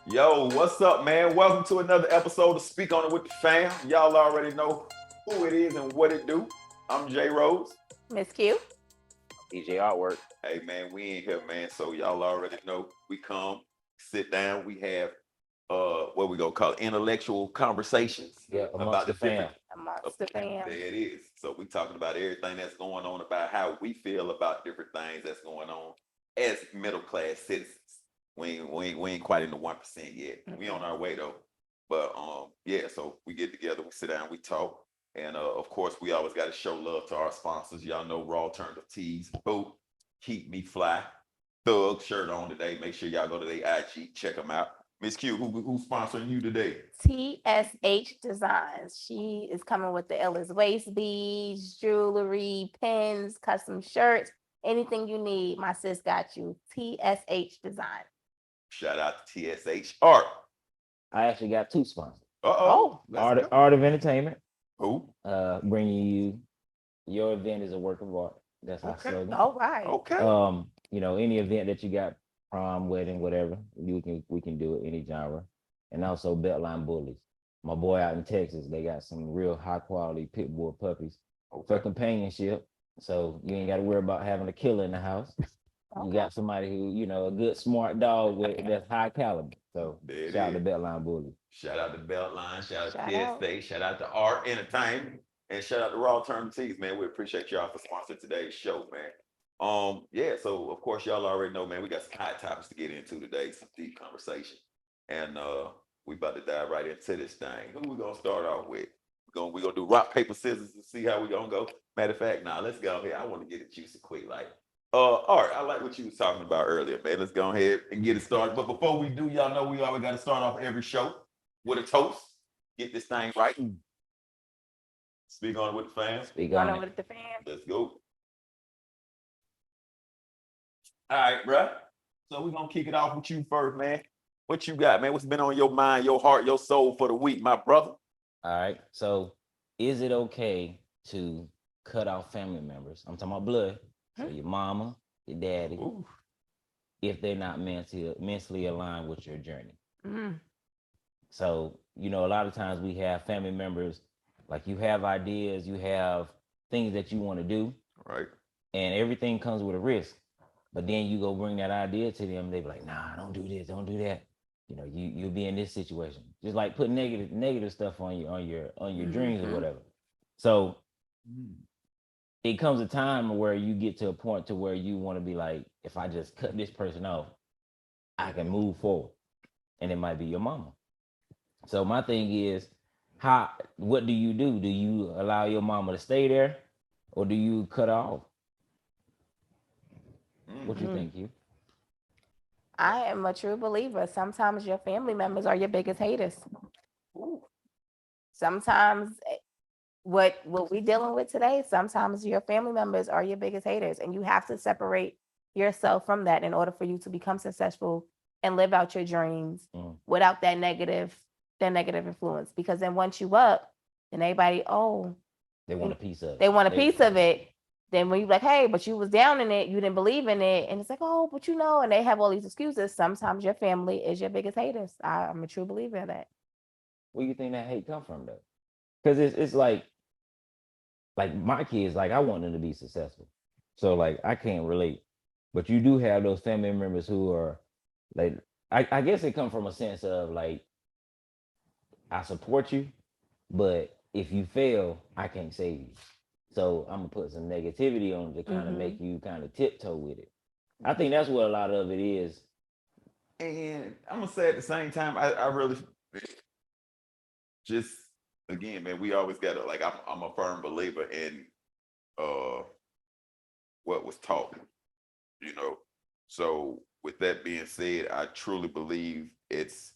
Yo, what's up, man? Welcome to another episode of Speak On It with the Fam. Y'all already know who it is and what it do. I'm J Rose. Miss Q. DJ artwork. Hey, man, we in here, man. So y'all already know we come, sit down, we have what we gonna call intellectual conversations Yeah, about amongst the the fam. different. Amongst the fam. There it is. So we talking about everything that's going on, about how we feel about different things that's going on as middle class citizens. We ain't quite in the 1% yet. We on our way though. But yeah, so we get together, we sit down, we talk. And of course we always got to show love to our sponsors. Y'all know Raw Alternative Tees, Boot, Keep Me Fly, Thug shirt on today. Make sure y'all go to their IG, check them out. Miss Q, who's sponsoring you today? TSH Designs. She is coming with the illest waist beads, jewelry, pins, custom shirts, anything you need. My sis got you. TSH Design. Shout out to TSH Art. I actually got two sponsors. Uh-oh. Art of Entertainment, Who? bringing you your event is a work of art. That's our Okay. slogan. All right. Okay. Any event that you got, prom, wedding, whatever, we can do it any genre. And also Beltline Bullies. My boy out in Texas, they got some real high quality pit bull puppies for companionship. So you ain't got to worry about having a killer in the house. You got somebody who, a good smart dog that's high caliber. So There it shout out to is. Beltline Bullies. Shout out to Beltline, shout out Shout to out. TSA, shout out to Art Entertainment, and shout out to Raw Alternative Tees, man. We appreciate y'all for sponsoring today's show, man. Yeah, so of course y'all already know, man, we got some hot topics to get into today, some deep conversation. And we about to dive right into this thing. Who we gonna start off with? We gonna do rock, paper, scissors to see how we gonna go. Matter of fact, let's go here. I want to get it juicy quick. Like, Art, I like what you was talking about earlier, man. Let's go ahead and get it started. But before we do, y'all know we always gotta start off every show with a toast. Get this thing right. Speak on it with the fans. Speak Going on on it. with the fam. Let's go. All right, bruh. So we're gonna kick it off with you first, man. What you got, man? What's been on your mind, your heart, your soul for the week, my brother? All right. So is it okay to cut off family members? I'm talking about blood. So your mama, your daddy, Ooh. if they're not mentally aligned with your journey. Mm. So, a lot of times we have family members, like you have ideas, you have things that you want to do, Right. and everything comes with a risk. But then you go bring that idea to them, they be like, nah, don't do this, don't do that. You'll be in this situation. Just like put negative stuff on your dreams or whatever. So it comes a time where you get to a point to where you want to be like, if I just cut this person off, I can move forward. And it might be your mama. So my thing is, what do? Do you allow your mama to stay there, or do you cut her off? What you think, you? I am a true believer. Sometimes your family members are your biggest haters. Sometimes what we dealing with today, sometimes your family members are your biggest haters, and you have to separate yourself from that in order for you to become successful and live out your dreams without that negative influence. Because then once you up, then everybody, They want a piece of it. they want a piece of it. Then when you like, hey, but you was down in it, you didn't believe in it, and it's like, but and they have all these excuses. Sometimes your family is your biggest haters. I'm a true believer of that. Where you think that hate come from, though? Because it's like my kids, like I want them to be successful, so like I can't relate. But you do have those family members who are like, I guess it comes from a sense of like, I support you, but if you fail, I can't save you. So I'm gonna put some negativity on it to kind of make you kind of tiptoe with it. I think that's what a lot of it is. And I'm gonna say at the same time, I really just again, man, we always gotta like I'm a firm believer in what was taught, you know. So with that being said, I truly believe it's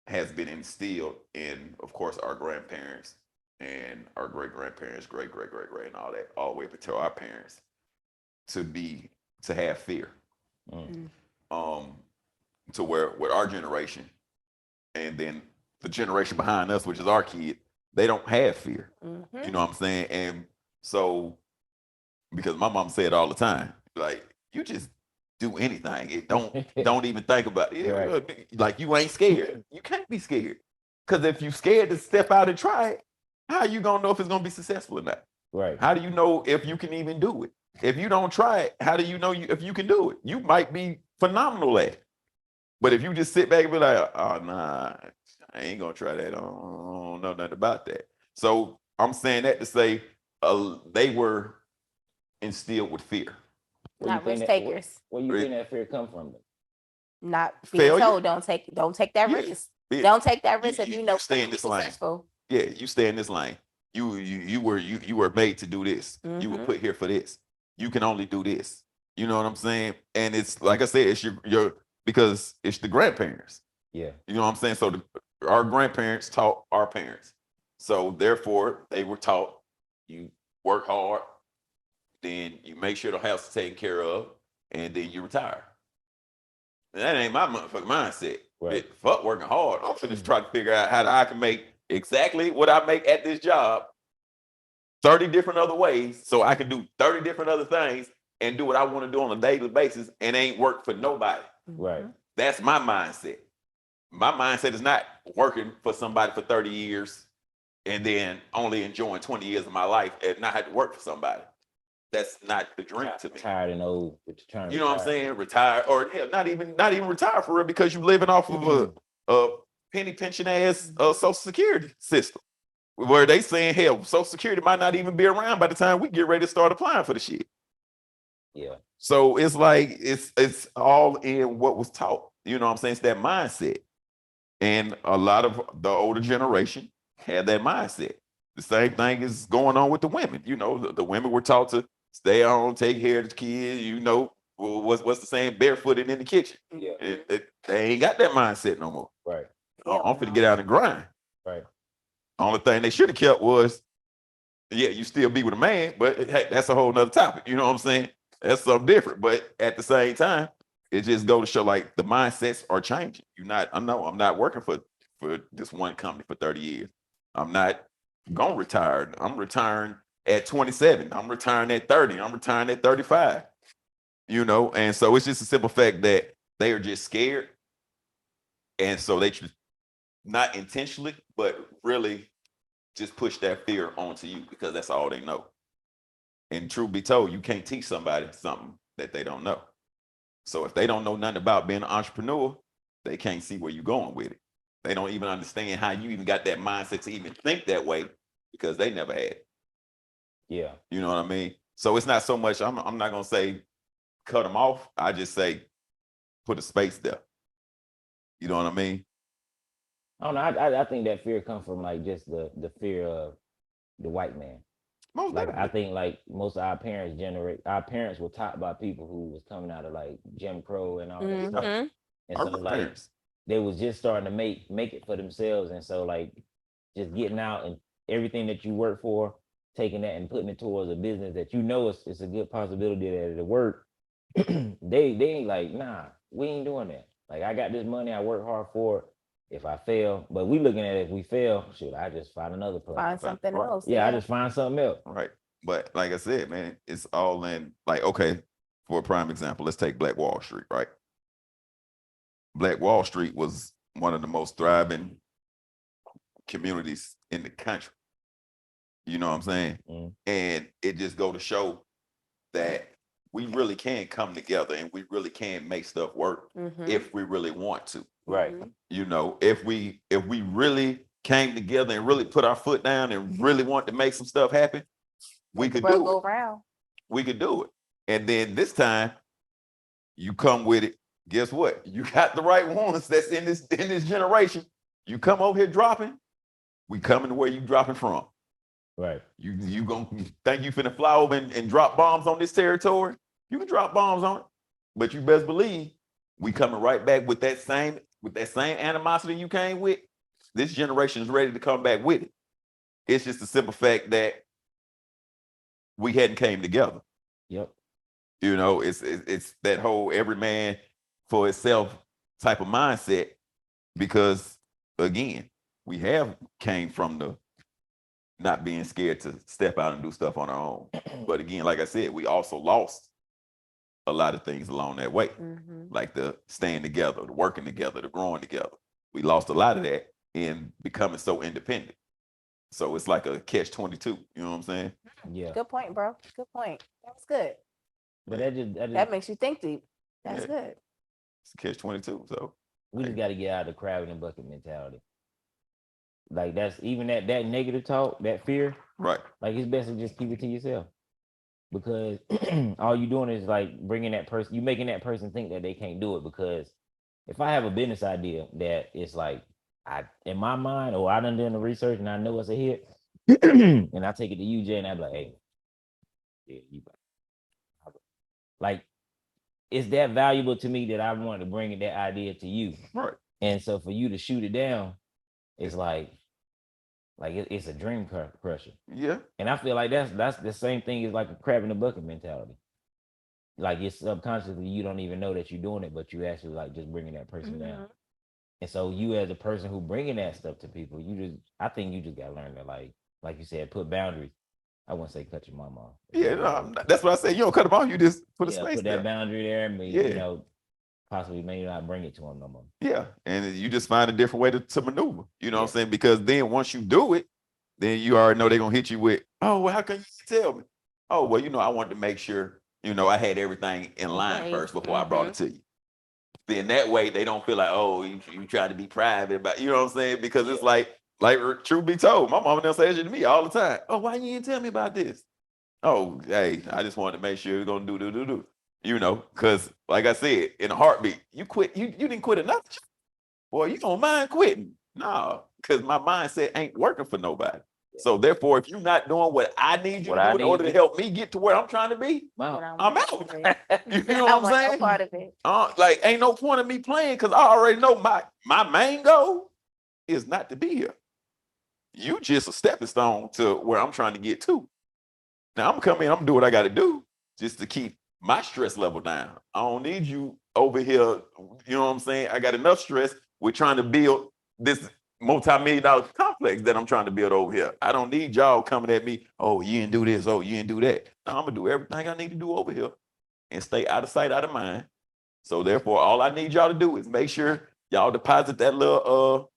has been instilled in, of course, our grandparents and our great grandparents, great, and all that, all the way up until our parents, to have fear. Um, to where with our generation, and then the generation behind us, which is our kid, they don't have fear. You know what I'm saying? And so, because my mom said all the time, like, you just do anything. It don't even think about it. Right. Like you ain't scared. You can't be scared. Because if you scared to step out and try it, how you gonna know if it's gonna be successful or not? Right. How do you know if you can even do it? If you don't try it, how do you know if you can do it? You might be phenomenal at it. But if you just sit back and be like, oh nah, I ain't gonna try that. I don't know nothing about that. So I'm saying that to say they were instilled with fear. Where you Not think risk that- takers. Where you think that fear come from? Though? Not being Failure. told don't take that Yeah. risk. Yeah. Don't take that risk if You- you know you stay in you'll be this lane. successful. Yeah, you stay in this lane. You were made to do this. You were Mhm. put here for this. You can only do this. You know what I'm saying? And it's like I said, it's your because it's the grandparents. Yeah. You know what I'm saying? So our grandparents taught our parents. So therefore, they were taught you work hard, then you make sure the house is taken care of, and then you retire. And that ain't my motherfucking mindset. Right. Fuck working hard. I'm finna try to figure out how I can make exactly what I make at this job 30 different other ways so I can do 30 different other things and do what I want to do on a daily basis and ain't work for nobody. Right. That's my mindset. My mindset is not working for somebody for 30 years and then only enjoying 20 years of my life and not have to work for somebody. That's not the dream to me. Tired and old, but you're trying to You know what I'm retire. saying? Retire or hell, not even retire for real because you're living off of a penny pension ass Social Security system where they saying hell, Social Security might not even be around by the time we get ready to start applying for the shit. Yeah. So it's like it's all in what was taught. You know what I'm saying? It's that mindset. And a lot of the older generation had that mindset. The same thing is going on with the women. You know, the women were taught to stay home, take care of the kids. You know, what's the saying? Barefooted in the kitchen. Yeah. They ain't got that mindset no more. Right. I'm finna get out and grind. Right. Only thing they should have kept was, yeah, you still be with a man, but hey, that's a whole nother topic. You know what I'm saying? That's something different. But at the same time, it just go to show like the mindsets are changing. I'm not working for this one company for 30 years. I'm not gonna retire. I'm retiring at 27. I'm retiring at 30. I'm retiring at 35. You know, and so it's just a simple fact that they are just scared. And so they not intentionally, but really just push that fear onto you because that's all they know. And truth be told, you can't teach somebody something that they don't know. So if they don't know nothing about being an entrepreneur, they can't see where you're going with it. They don't even understand how you even got that mindset to even think that way because they never had it. Yeah. You know what I mean? So it's not so much, I'm not going to say cut them off. I just say put a space there. You know what I mean? I don't know. I think that fear comes from like just the fear of the white man. Most Like I definitely. think like most of our parents were taught by people who was coming out of like Jim Crow and all that stuff. Mhm. And Our so like parents. they was just starting to make it for themselves. And so like just getting out and everything that you work for, taking that and putting it towards a business that you know it's a good possibility that it'll work. they ain't like, nah, we ain't doing that. Like I got this money, I work hard for it. If I fail, but we looking at it, if we fail, shoot, I just find another place. Find something Right. else. Yeah, I just find something else. Right. But like I said, man, it's all in like, okay, for a prime example, let's take Black Wall Street, right? Black Wall Street was one of the most thriving communities in the country. You know what I'm saying? Mm. And it just go to show that we really can come together and we really can make stuff work Mhm. if we really want to. Right. Mhm. You know, if we really came together and really put our foot down and really want to make some stuff happen, we Make the could world do go it. round. We could do it. And then this time, you come with it. Guess what? You got the right ones that's in this generation. You come over here dropping, we coming to where you dropping from. Right. You gonna think you finna fly over and drop bombs on this territory? You can drop bombs on it, but you best believe we coming right back with that same animosity you came with. This generation is ready to come back with it. It's just a simple fact that we hadn't came together. Yep. You know, it's that whole every man for itself type of mindset because again, we have came from the not being scared to step out and do stuff on our own. But again, like I said, we also lost a lot of things along that way, Mhm. like the staying together, the working together, the growing together. We lost a lot of that in becoming so independent. So it's like a catch-22. You know what I'm saying? Yeah. Good point, bro. Good point. That was good. But That makes you think deep. That's Yeah. good. It's a catch-22. So we just got to get out of the crab in the bucket mentality. Like that's even that negative talk, that fear. right. Like it's best to just keep it to yourself, because all you doing is like bringing that person, you making that person think that they can't do it. Because if I have a business idea that it's like I in my mind, or I done the research and I know it's a hit, and I take it to you, Jay, and I be like, hey, yeah, like it's that valuable to me that I want to bring that idea to you. Right. And so for you to shoot it down, it's like it's a dream crusher. Yeah. And I feel like that's the same thing as like a crab in the bucket mentality. Like it's subconsciously you don't even know that you're doing it, but you actually like just bringing that person down. And so you as a person who bringing that stuff to people, I think you just got to learn to like you said, put boundaries. I wouldn't say cut your mom off. Yeah, no, that's what I say. You don't cut them off. You just put a space put there. that boundary there, and Yeah. Possibly maybe not bring it to him no more. Yeah, and you just find a different way to maneuver. You know what I'm Yeah. saying? Because then once you do it, then you already know they're gonna hit you with, oh, well, how can you tell me? Oh, well, I wanted to make sure, I had everything in line Okay. first before I brought it to you. Then that way they don't feel like, oh, you try to be private about, you know what I'm saying? Because it's like truth be told, my mama done says it to me all the time. Oh, why you didn't tell me about this? Oh, hey, I just wanted to make sure you're gonna do. Because like I said, in a heartbeat, you quit, you didn't quit another job. Boy, you don't mind quitting. No, because my mindset ain't working for nobody. So therefore, if you're not doing what I need you to do in order to help me get to where I'm trying to be, I'm out. You know what I'm saying? No part of it. Like, ain't no point of me playing because I already know my main goal is not to be here. You just a stepping stone to where I'm trying to get to. Now I'm coming in, I'm gonna do what I got to do just to keep my stress level down. I don't need you over here. You know what I'm saying? I got enough stress with trying to build this multi-million-dollar complex that I'm trying to build over here. I don't need y'all coming at me. Oh, you didn't do this. Oh, you didn't do that. No, I'm gonna do everything I need to do over here and stay out of sight, out of mind. So therefore, all I need y'all to do is make sure y'all deposit that little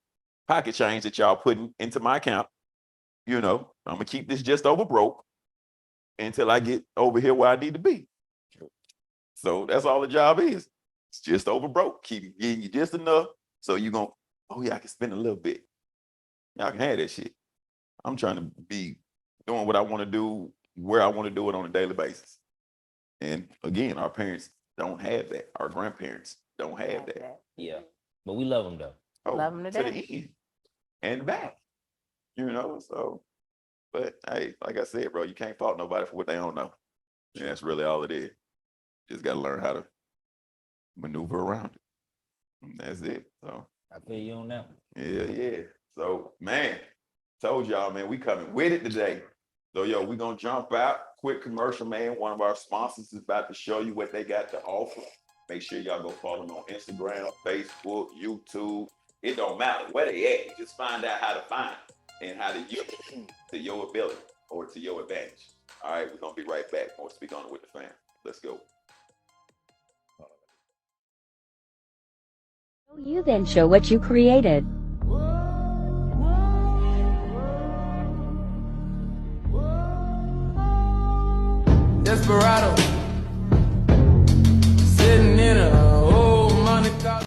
pocket change that y'all putting into my account. I'm gonna keep this just over broke until I get over here where I need to be. So that's all the job is. It's just over broke. Keep getting you just enough so you're going, oh yeah, I can spend a little bit. Y'all can have that shit. I'm trying to be doing what I want to do, where I want to do it on a daily basis. And again, our parents don't have that. Our grandparents don't have that. Yeah. But we love them though. Oh, Love them to the death. end and back. So, but hey, like I said, bro, you can't fault nobody for what they don't know. And that's really all it is. Just got to learn how to maneuver around it. And that's it. So I feel you on that. yeah. So man, told y'all, man, we coming with it today. So yo, we gonna jump out. Quick commercial, man. One of our sponsors is about to show you what they got to offer. Make sure y'all go follow them on Instagram, Facebook, YouTube. It don't matter where they at. Just find out how to find it and how to use it to your ability or to your advantage. All right, we're gonna be right back. More Speak On It with the Fam. Let's go. You then show what you created. Desperado, sitting in a old Monte Carlo.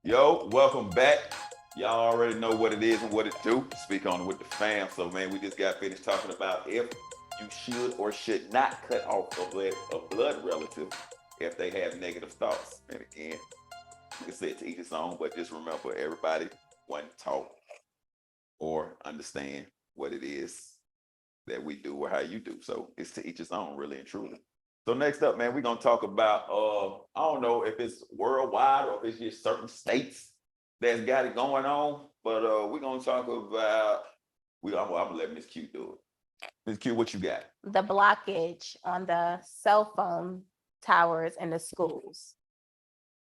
Yo, welcome back. Y'all already know what it is and what it do. Speak On It with the Fam. So, man, we just got finished talking about if you should or should not cut off a blood relative if they have negative thoughts. And again, you can say it to each his own, but just remember, everybody wasn't taught or understand what it is that we do or how you do. So it's to each his own, really and truly. So next up, man, we're gonna talk about I don't know if it's worldwide or if it's just certain states that's got it going on, but we're gonna talk about I'm gonna let Miss Q do it. Miss Q, what you got? The blockage on the cell phone towers in the schools.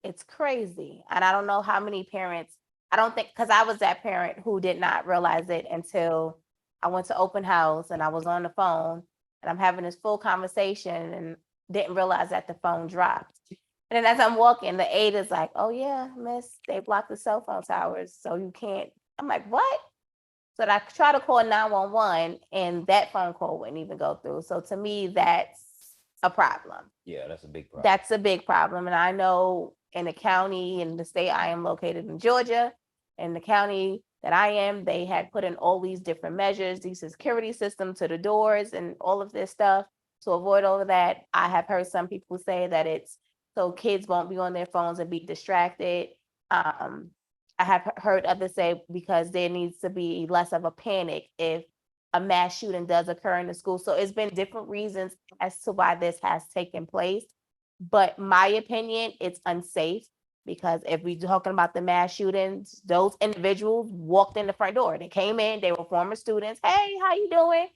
It's crazy. And I don't know how many parents, I don't think, because I was that parent who did not realize it until I went to open house and I was on the phone and I'm having this full conversation and didn't realize that the phone dropped. And then as I'm walking, the aide is like, oh yeah, miss, they blocked the cell phone towers, so you can't. I'm like, what? So I try to call 911 and that phone call wouldn't even go through. So to me, that's a problem. Yeah, that's a big problem. That's a big problem. And I know in the county, in the state I am located in Georgia, in the county that I am, they had put in all these different measures, these security system to the doors and all of this stuff to avoid all of that. I have heard some people say that it's so kids won't be on their phones and be distracted. I have heard others say because there needs to be less of a panic if a mass shooting does occur in the school. So it's been different reasons as to why this has taken place. But my opinion, it's unsafe because if we're talking about the mass shootings, those individuals walked in the front door. They came in, they were former students. Hey, how you doing?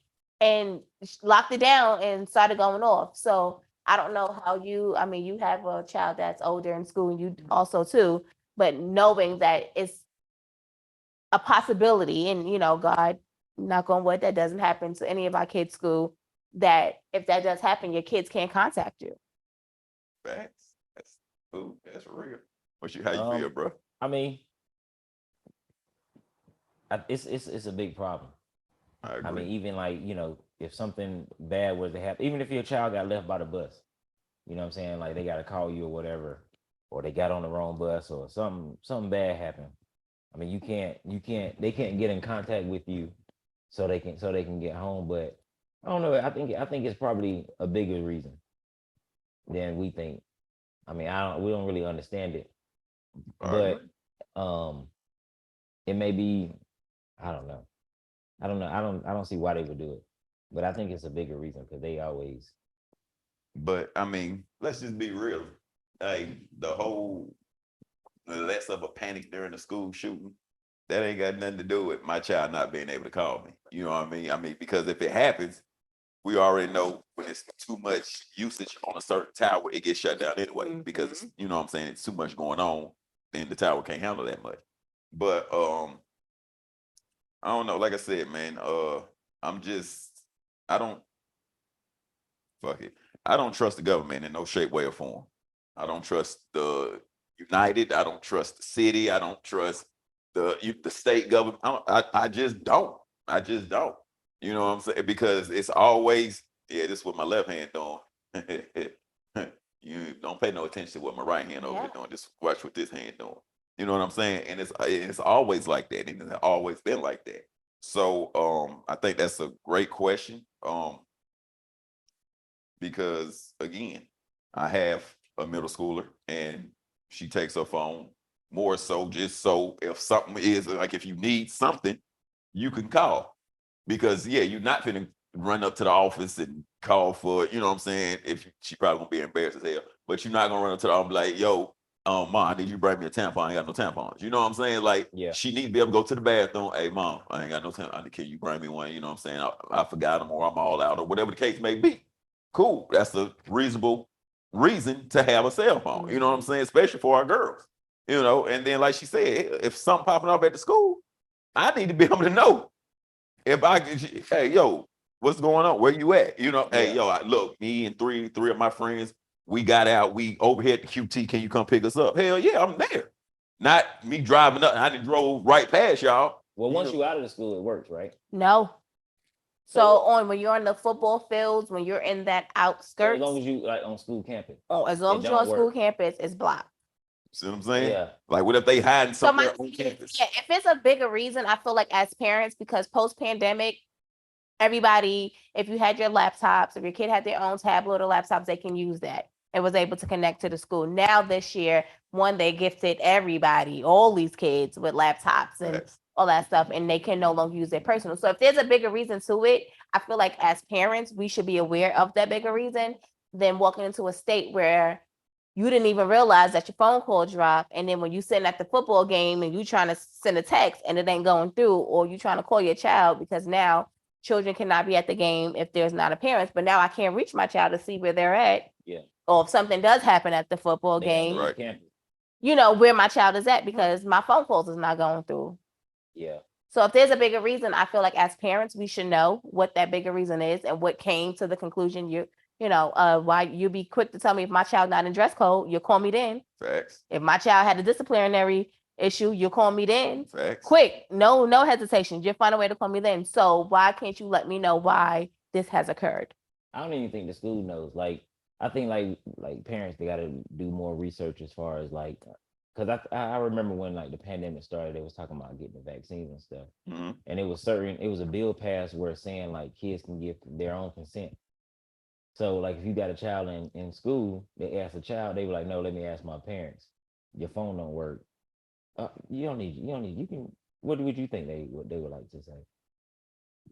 And locked it down and started going off. So I don't know how you, I mean, you have a child that's older in school and you also too, but knowing that it's a possibility and, you know, God, knock on wood, that doesn't happen to any of our kids' school, that if that does happen, your kids can't contact you. Facts. That's real. How you feel, bro? I mean, it's a big problem. I agree. I mean, even like, you know, if something bad was to happen, even if your child got left by the bus, you know what I'm saying? Like they got to call you or whatever, or they got on the wrong bus or something bad happened. I mean, they can't get in contact with you so they can get home. But I don't know. I think it's probably a bigger reason than we think. I mean, we don't really understand it, but it may be, I don't know. I don't see why they would do it, but I think it's a bigger reason because they always. But I mean, let's just be real. Hey, the whole less of a panic during the school shooting, that ain't got nothing to do with my child not being able to call me. You know what I mean? I mean, because if it happens, we already know when it's too much usage on a certain tower, it gets shut down anyway. Because you know what I'm saying, it's too much going on, then the tower can't handle that much. But I don't know. Like I said, man, I don't fuck it. I don't trust the government in no shape, way, or form. I don't trust the United. I don't trust the city. I don't trust the state government. I just don't. I just don't. You know what I'm saying? Because it's always, yeah, this is what my left hand doing. You don't pay no attention to what my right hand over here doing. Just watch what this hand doing. You know what I'm saying? And it's always like that, and it's always been like that. So I think that's a great question. Because again, I have a middle schooler and she takes her phone more so just so if something is like, if you need something, you can call. Because you're not gonna run up to the office and call for, you know what I'm saying? If she probably gonna be embarrassed as hell, but you're not gonna run up to the office and be like, yo, mom, I need you to bring me a tampon. I ain't got no tampons. You know what I'm saying? Like, she needs to be able to go to the bathroom. Hey, mom, I ain't got no tampon. Can you bring me one? You know what I'm saying? I forgot them or I'm all out or whatever the case may be. Cool. That's a reasonable reason to have a cell phone. You know what I'm saying? Especially for our girls. You know, and then like she said, if something popping up at the school, I need to be able to know. If hey, yo, what's going on? Where you at? You know, hey, yo, look, me and three of my friends, we got out. We over here at the QT. Can you come pick us up? Hell yeah, I'm there. Not me driving up. I done drove right past y'all. Well, once you out of the school, it works, right? No. So when you're on the football fields, when you're in that outskirts, as long as you like on school campus. Oh, as long as you're on school campus, it's blocked. See what I'm saying? Yeah. Like, what if they hiding somewhere on campus? Yeah, if it's a bigger reason, I feel like as parents, because post-pandemic, everybody, if you had your laptops, if your kid had their own tablet or laptops, they can use that. It was able to connect to the school. Now this year, they gifted everybody, all these kids with laptops and all that stuff, and they can no longer use their personal. So if there's a bigger reason to it, I feel like as parents, we should be aware of that bigger reason than walking into a state where you didn't even realize that your phone call dropped. And then when you sitting at the football game and you trying to send a text and it ain't going through, or you trying to call your child, because now children cannot be at the game if there's not a parent. But now I can't reach my child to see where they're at. Yeah. Or if something does happen at the football They gotta game, be on Right. campus. you know, where my child is at, because my phone calls is not going through. Yeah. So if there's a bigger reason, I feel like as parents, we should know what that bigger reason is and what came to the conclusion. Why you be quick to tell me if my child not in dress code, you call me then. Facts. If my child had a disciplinary issue, you call me then. Facts. Quick, no hesitation. Just find a way to call me then. So why can't you let me know why this has occurred? I don't even think the school knows. Like, I think like parents, they got to do more research as far as like, because I remember when like the pandemic started, they was talking about getting the vaccines and stuff, Mhm. and it was a bill passed where saying like kids can give their own consent. So like if you got a child in school, they ask the child, they were like, no, let me ask my parents. Your phone don't work. You don't need you can. What would you think they would like to say?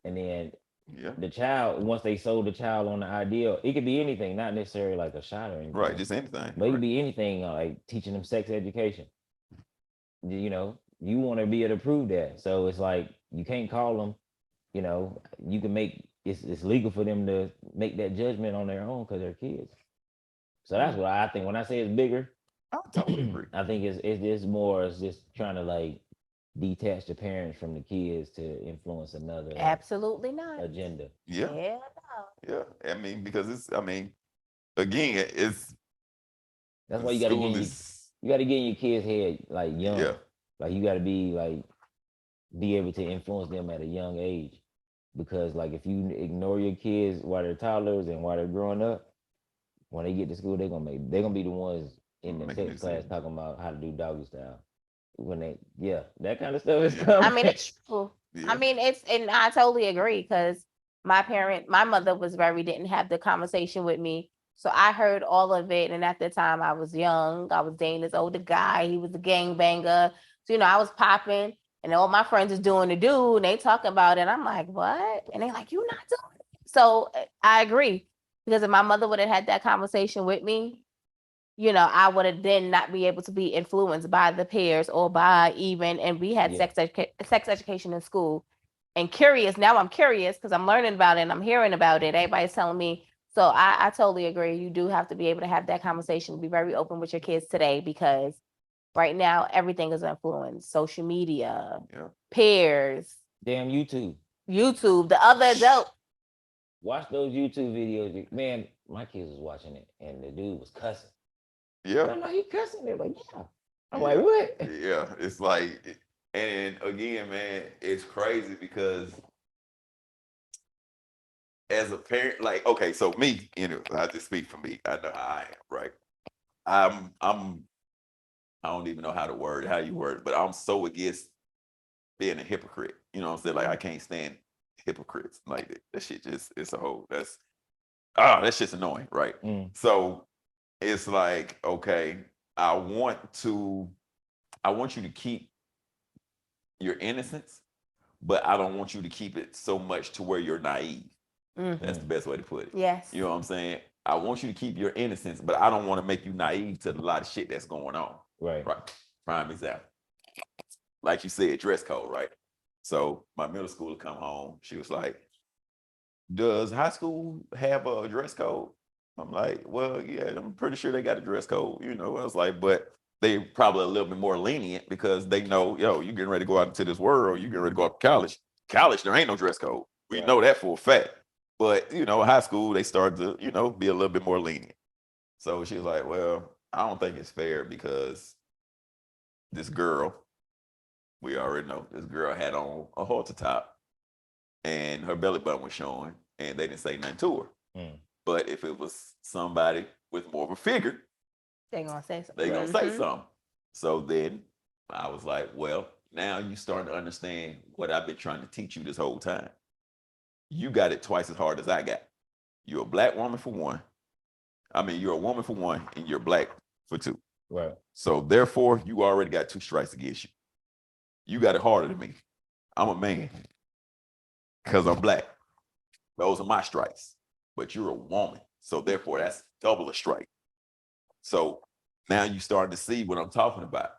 And then Yeah. the child, once they sold the child on the idea, it could be anything, not necessarily like a shot or anything. Right. Just anything. But it Right. could be anything, like teaching them sex education. You know, you want to be able to prove that. So it's like you can't call them. You know, you can make it's legal for them to make that judgment on their own because they're kids. So that's what I think. When I say it's bigger, I totally agree. I think it's more it's just trying to like detach the parents from the kids to influence another Absolutely not. agenda. Yeah. Yeah, no. Yeah. I mean, because again, it's That's why you got to school get is you got to get in your kids' head like young. yeah. Like you got to be able to influence them at a young age, because like if you ignore your kids while they're toddlers and while they're growing up, when they get to school, they're gonna be the ones in the Making sex class decisions. talking about how to do doggy style. When that kind of stuff is Yeah. coming. I mean, it's true. Yeah. I mean, and I totally agree, because my mother didn't have the conversation with me. So I heard all of it. And at the time I was young, I was dating this older guy. He was a gangbanger. So, I was popping and all my friends is doing the do and they talking about it. I'm like, what? And they're like, you not doing it. So I agree, because if my mother would have had that conversation with me, I would have then not be able to be influenced by the peers or by even, and we had Yeah. sex education in school. And now I'm curious because I'm learning about it and I'm hearing about it. Everybody's telling me. So I totally agree. You do have to be able to have that conversation, be very open with your kids today, because right now everything is influenced. Social media, Yeah. peers, Damn YouTube. the other adult. Watch those YouTube videos. Man, my kids was watching it and the dude was cussing. Yeah. I'm like, he cussing? They're like, yeah. I'm Yeah. like, what? Yeah. It's like, and again, man, it's crazy because as a parent, like, okay, so me, I just speak for me. I know how I am, right? I don't even know how you word it, but I'm so against being a hypocrite. You know what I'm saying? Like I can't stand hypocrites. Like that shit that's just annoying, right? Mm. So it's like, okay, I want you to keep your innocence, but I don't want you to keep it so much to where you're naive. That's the best way to put it. Yes. You know what I'm saying? I want you to keep your innocence, but I don't want to make you naive to a lot of shit that's going on. Right. Prime example. Like you said, dress code, right? So my middle schooler come home. She was like, does high school have a dress code? I'm like, well, yeah, I'm pretty sure they got a dress code. I was like, but they probably a little bit more lenient because they know, you getting ready to go out into this world, you getting ready to go out to college. College, there ain't no dress code. We know that for a fact. But, high school, they started to, be a little bit more lenient. So she was like, well, I don't think it's fair because this girl, we already know, this girl had on a halter top and her belly button was showing and they didn't say nothing to her. Mm. But if it was somebody with more of a figure, They're going to say something. they're going to say something. So then I was like, well, now you starting to understand what I've been trying to teach you this whole time. You got it twice as hard as I got. You're a black woman for one. You're a woman for one and you're black for two. Right. So therefore, you already got two strikes against you. You got it harder than me. I'm a man because I'm black. Those are my strikes. But you're a woman. So therefore, that's double a strike. So now you start to see what I'm talking about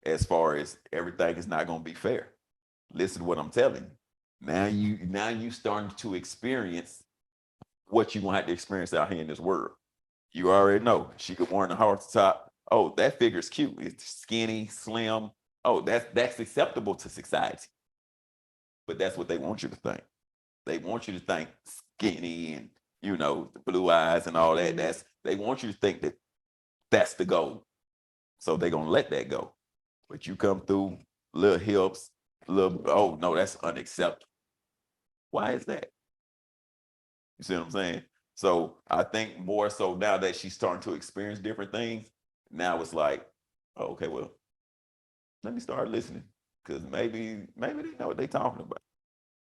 as far as everything is not going to be fair. Listen to what I'm telling you. Now you starting to experience what you gonna have to experience out here in this world. You already know she could wear the heart top. Oh, that figure's cute. It's skinny, slim. Oh, that's acceptable to society. But that's what they want you to think. They want you to think skinny and the blue eyes and all that. They want you to think that that's the goal. So they're gonna let that go. But you come through little hips, oh no, that's unacceptable. Why is that? You see what I'm saying? So I think more so now that she's starting to experience different things, now it's like, oh, okay, well, let me start listening. Because maybe they know what they're talking about.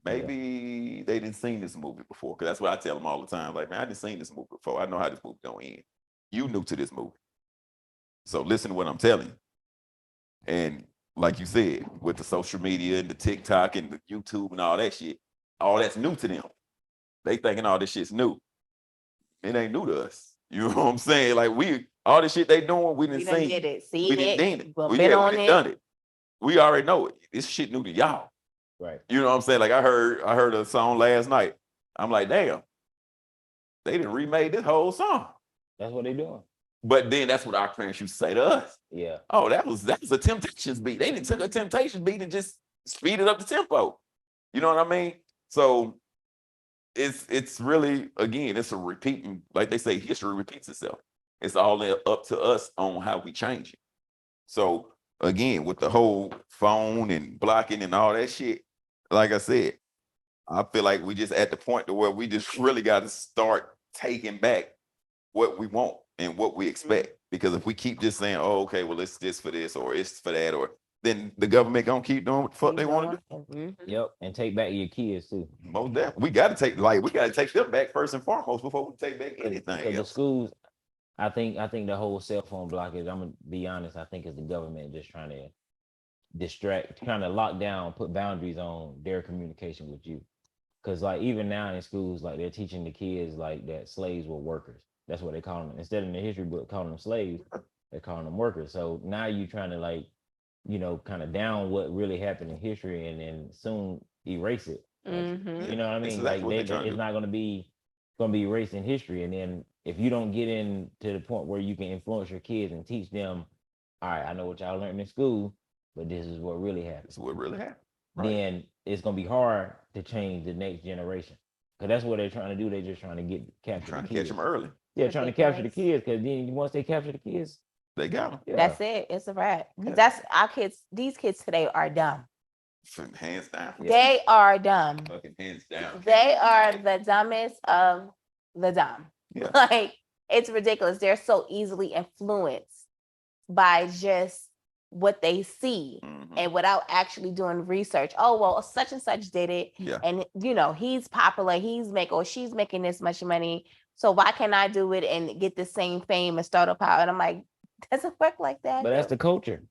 Maybe they didn't seen this movie before. Because that's what I tell them all the time. Like, man, I didn't seen this movie before. I know how this movie gonna end. You new to this movie. So listen to what I'm telling you. And like you said, with the social media and the TikTok and the YouTube and all that shit, all that's new to them. They thinking all this shit's new. It ain't new to us. You know what I'm saying? Like all this shit they doing, we didn't see. Did it, We seen didn't it, done it. we been on we it. done it. We already know it. This shit new to y'all. Right. You know what I'm saying? Like I heard a song last night. I'm like, damn, they didn't remade this whole song. That's what they doing. But then that's what our parents used to say to us. Yeah. Oh, that was a Temptations beat. They didn't took a Temptations beat and just speeded up the tempo. You know what I mean? So it's really, again, it's a repeating, like they say, history repeats itself. It's all up to us on how we change it. So again, with the whole phone and blocking and all that shit, like I said, I feel like we just at the point to where we just really got to start taking back what we want and what we expect. Because if we keep just saying, oh, okay, well, it's this for this or it's for that, or then the government gonna keep doing what the fuck they want to do. Yep. And take back your kids too. Most definitely. We got to take them back first and foremost before we take back anything Because the else. schools, I think the whole cell phone blockage, I'm gonna be honest, I think it's the government just trying to distract, trying to lock down, put boundaries on their communication with you. Because like even now in schools, like they're teaching the kids like that slaves were workers. That's what they call them. Instead of in the history book calling them slaves, they're calling them workers. So now you're trying to like, kind of down what really happened in history and then soon erase it. Mm-hmm. You know what I mean? Exactly what Like they're trying to it's do. not gonna be erased in history. And then if you don't get in to the point where you can influence your kids and teach them, all right, I know what y'all learned in school, but this is what really happened. That's what really happened. Right. Then it's gonna be hard to change the next generation. Because that's what they're trying to do. They're just trying to capture Trying the to kids. catch them early. Yeah, trying to capture the kids. Because then once they capture the kids, They got them. yeah. That's it. It's a wrap. Yeah. That's our kids. These kids today are dumb. Hands down. Yeah. They are dumb. Fucking hands down. They are the dumbest of the dumb. Yeah. Like, it's ridiculous. They're so easily influenced by just what they see and without actually doing research. Oh, well, such and such did it. Yeah. And, he's popular. She's making this much money. So why can't I do it and get the same fame and startup power? And I'm like, doesn't work like that. But that's the culture.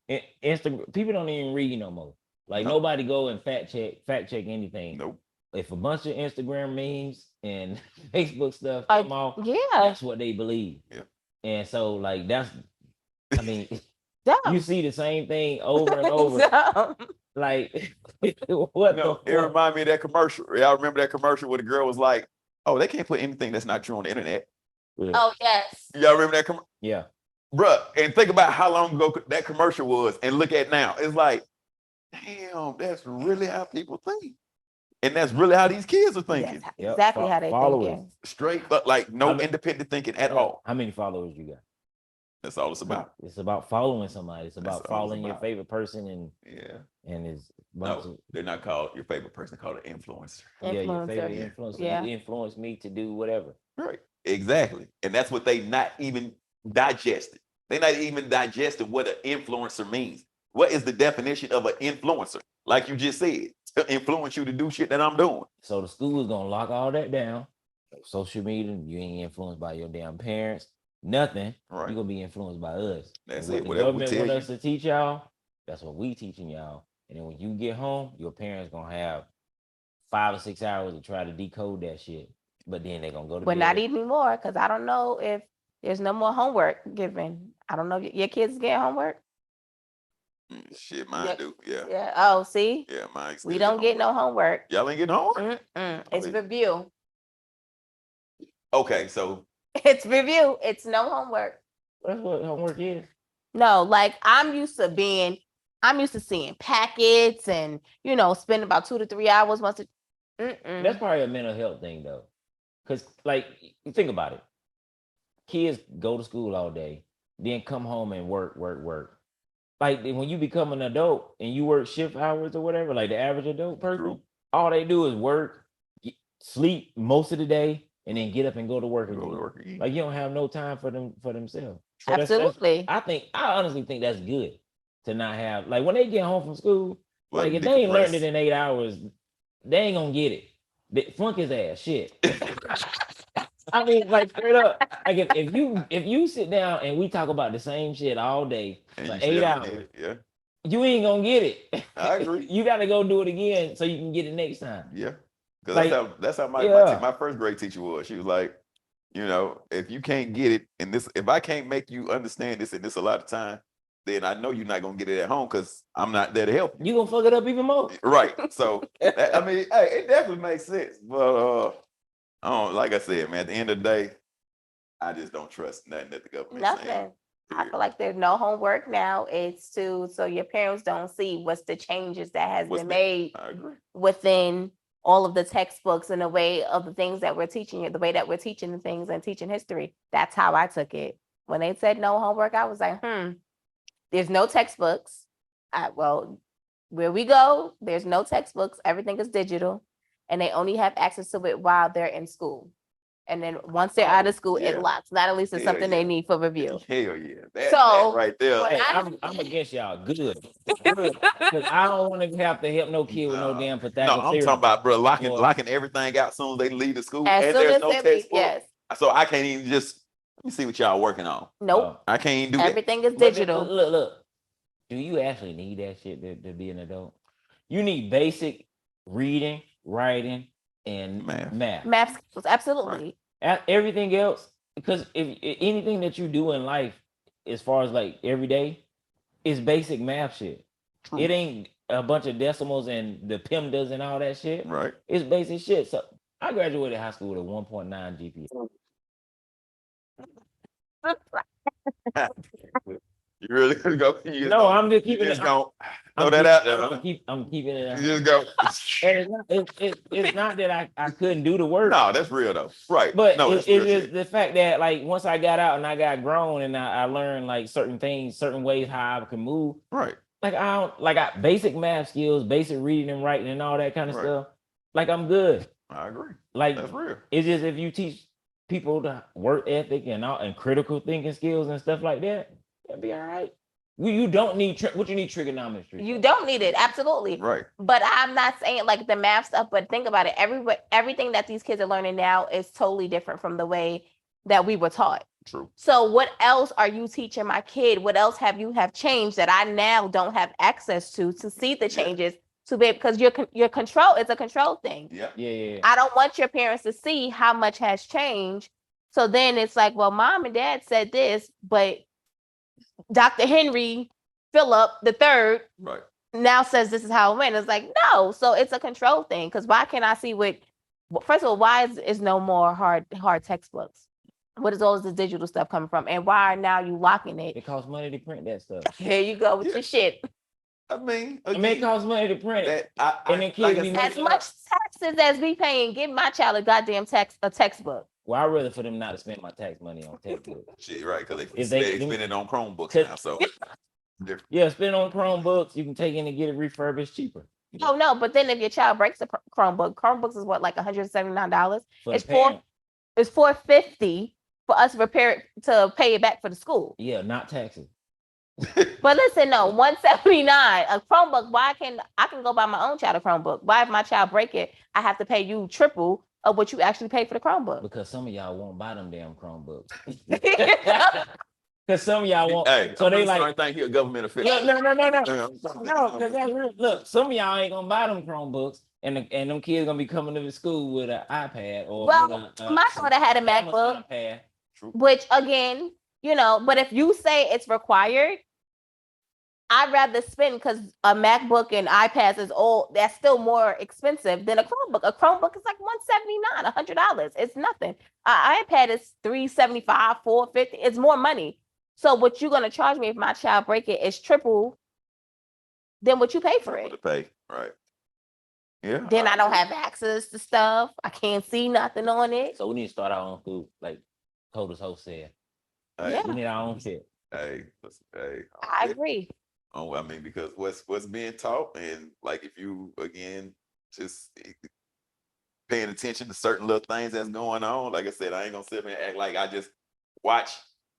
Instagram people don't even read no more. Like nobody go and fact check anything. Nope. If a bunch of Instagram memes and Facebook stuff come off, yeah, that's what they believe. Yeah. And so like that's, I mean, dumb. you see the same thing over and over. Dumb. Like what the It reminded me of that commercial. Y'all remember that commercial where the girl was like, oh, they can't put anything that's not true on the internet. Yeah. Oh, yes. Y'all remember that commercial? Yeah. Bruh, and think about how long ago that commercial was and look at now. It's like, damn, that's really how people think. And that's really how these kids are thinking. That's Yep. exactly how they Followers. thinking. Straight, but like no I mean- independent thinking at all. How many followers you got? That's all it's about. It's about following somebody. It's That's about all it's following your about. favorite person Yeah. and it's bunch No, of, they're not called your favorite person, called an influencer. yeah, your Influencer. favorite influencer. Yeah. You influence me to do whatever. Right. Exactly. And that's what they not even digested. They're not even digesting what an influencer means. What is the definition of an influencer? Like you just said, to influence you to do shit that I'm doing. So the school is gonna lock all that down. Social media, you ain't influenced by your damn parents, nothing. Right. You're gonna be influenced by us. That's And it. what the Whatever we government tell want you. us to teach y'all, that's what we teaching y'all. And then when you get home, your parents gonna have 5 or 6 hours to try to decode that shit. But then they're gonna go to But bed. not anymore, because I don't know if there's no more homework given. I don't know. Your kids get homework? Shit, mine Yeah. do. Yeah. Yeah. Oh, see, Yeah, mine. we don't get no homework. Y'all ain't getting homework? It's review. Okay, so It's review. It's no homework. That's what homework is. No, like I'm used to seeing packets and spending about 2 to 3 hours once. That's probably a mental health thing though. Cause like think about it. Kids go to school all day, then come home and work. Like when you become an adult and you work shift hours or whatever, like the average adult person, True. all they do is work, sleep most of the day, and then get up and go to work Go to again. work again. Like you don't have no time for themselves. So that's- Absolutely. I honestly think that's good to not have, like when they get home from school, Let like them if they ain't learned decompress. it in 8 hours, they ain't gonna get it. They flunk his ass. Shit. I mean, like straight up. Like if you sit down and we talk about the same shit all day And for you 8 still ain't hours, get it. Yeah, you ain't gonna get it. I agree. You gotta go do it again so you can get it next time. Yeah, because Like, that's how yeah. my first grade teacher was. She was like, if you can't get it in this, if I can't make you understand this in this a lot of time, then I know you're not gonna get it at home because I'm not there to help you. You gonna fuck it up even more. Right. So I mean, hey, it definitely makes sense. But I don't, like I said, man, at the end of the day, I just don't trust nothing that the government saying. Nothing. I Period. feel like there's no homework now. It's so your parents don't see what's the changes that has What's been that? made I agree. within all of the textbooks and the way of the things that we're teaching you, the way that we're teaching the things and teaching history. That's how I took it. When they said no homework, I was like, there's no textbooks. Well, where we go, there's no textbooks. Everything is digital. And they only have access to it while they're in school. And then once they're out of school, yeah. it locks. Not at least it's Hell something yeah. they need for review. Hell yeah. That So, right there. when Hey, I- I'm against y'all. Good. Because I don't want to have to help no kid with no damn No, Pythagoras I'm theorem. talking about, bro, locking Or- everything out soon as they leave the school. As And soon there's as no they leave, textbook. yes. So I can't even let me see what y'all working on. Nope. I can't even do that. Everything is But then, digital. look. Do you actually need that shit to be an adult? You need basic reading, writing, and math. Math skills, absolutely. Everything else, because if anything that you do in life, as far as like every day, is basic math shit. True. It ain't a bunch of decimals and the PIMDAs and all that shit. Right. It's basic shit. So I graduated high school with a 1.9 GPA. You really gonna go? You just No, gonna- I'm just you keeping just it. gonna throw that out there. huh? I'm keeping it. You just go. And it's not that I couldn't do the work. No, that's real though. Right. But no, it's that's real just shit. the fact that like once I got out and I got grown and I learned like certain things, certain ways how I can move. Right. Like I basic math skills, basic reading and writing and all that kind of Right. stuff. Like I'm good. I agree. Like That's real. it's just if you teach people the work ethic and critical thinking skills and stuff like that, it'll be all right. You don't need what you need trigonometry. You for. don't need it, absolutely. Right. But I'm not saying like the math stuff, but think about it. Everything that these kids are learning now is totally different from the way that we were taught. True. So what else are you teaching my kid? What else have changed that I now don't have access to see the changes to be, because your control, it's a control thing. Yeah. Yeah. I don't want your parents to see how much has changed. So then it's like, well, mom and dad said this, but Dr. Henry Phillip III Right. now says this is how it went. It's like, no. So it's a control thing. Because why can't I see first of all, why is no more hard textbooks? What is all this digital stuff coming from? And why are now you locking it? It costs money to print that stuff. Here you go with your shit. I mean, It costs money to print it. And then kids be As much taxes as we paying, give my child a goddamn textbook. Well, I'd rather for them not to spend my tax money on textbooks. Shit, right? Because If they they- spend it on Chromebooks Cause- now. So different. Yeah, spend on Chromebooks. You can take in and get it refurbished cheaper. Oh no, but then if your child breaks a Chromebooks is what, like $179? For the It's parent. it's $450 for us to repair it, to pay it back for the school. Yeah, not taxes. But listen, no, $179 a Chromebook. Why I can go buy my own child a Chromebook? Why, if my child break it, I have to pay you triple of what you actually pay for the Chromebook? Because some of y'all won't buy them damn Chromebooks. Because some of y'all want. Hey, So I'm they really like, starting to think he a government official. no. Yeah, No, because that's real. Look, some of y'all ain't gonna buy them Chromebooks, and them kids gonna be coming to school with an iPad or Well, my daughter had a Amazon MacBook, iPad. True. which again, but if you say it's required, I'd rather spend because a MacBook and iPads is old. That's still more expensive than a Chromebook. A Chromebook is like $179, $100. It's nothing. An iPad is $375, $450. It's more money. So what you're gonna charge me if my child break it is triple than what you pay for it. To pay, right? Yeah. Then I don't have access to stuff. I can't see nothing on it. So we need to start our own food, like Coda's host said. Hey, Yeah. We need our own shit. hey, listen, hey. I agree. Oh, I mean, because what's being taught, and like if you again just paying attention to certain little things that's going on. Like I said, I ain't gonna sit there and act like I just watch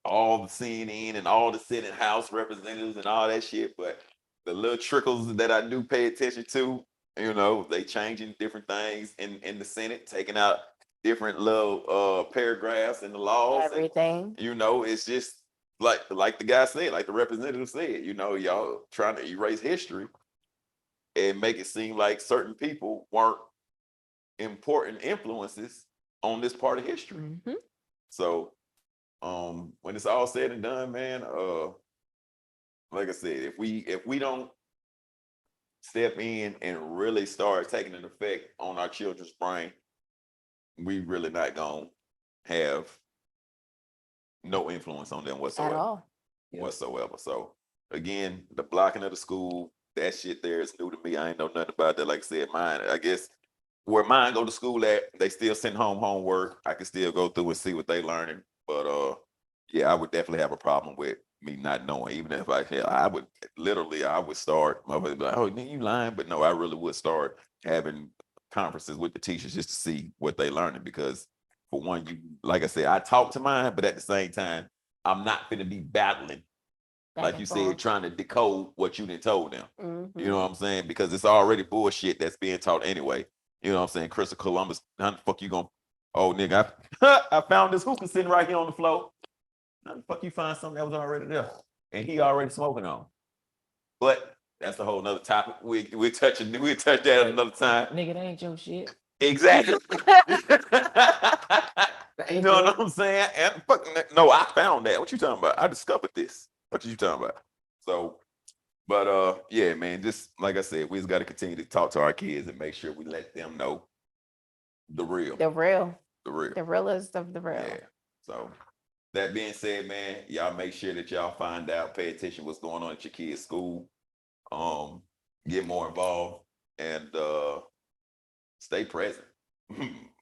all the CNN and all the Senate House representatives and all that shit, but the little trickles that I do pay attention to, they changing different things in the Senate, taking out different little paragraphs in the laws. Everything. And, it's just like the guy said, like the representative said, y'all trying to erase history and make it seem like certain people weren't important influences on this part of history. Mm-hmm. So when it's all said and done, man, like I said, if we don't step in and really start taking an effect on our children's brain, we really not gonna have no influence on them whatsoever. At all. Whatsoever. So again, the blocking of the school, that shit there is new to me. I ain't know nothing about that. Like I said, mine, I guess where mine go to school at, they still send home homework. I can still go through and see what they learning. But yeah, I would definitely have a problem with me not knowing. Even if I would start. My brother be like, "Oh, you lying?" But no, I really would start having conferences with the teachers just to see what they learning. Because for one, like I said, I talk to mine, but at the same time, I'm not going to be battling, like you said, trying to decode what you done told them. Mm-hmm. You know what I'm saying? Because it's already bullshit that's being taught anyway. You know what I'm saying? Christopher Columbus, how the fuck you gonna? Oh, nigga, I found this hookah sitting right here on the floor. How the fuck you find something that was already there? And he already smoking on. But that's a whole nother topic. We'll touch that another time. Nigga, that ain't your shit. Exactly. You know what I'm saying? And no, I found that. What you talking about? I discovered this. What you talking about? So, but yeah, man, just like I said, we just got to continue to talk to our kids and make sure we let them know the real. The real. The real. The realest of the real. Yeah. So that being said, man, y'all make sure that y'all find out, pay attention what's going on at your kids' school. Get more involved and stay present.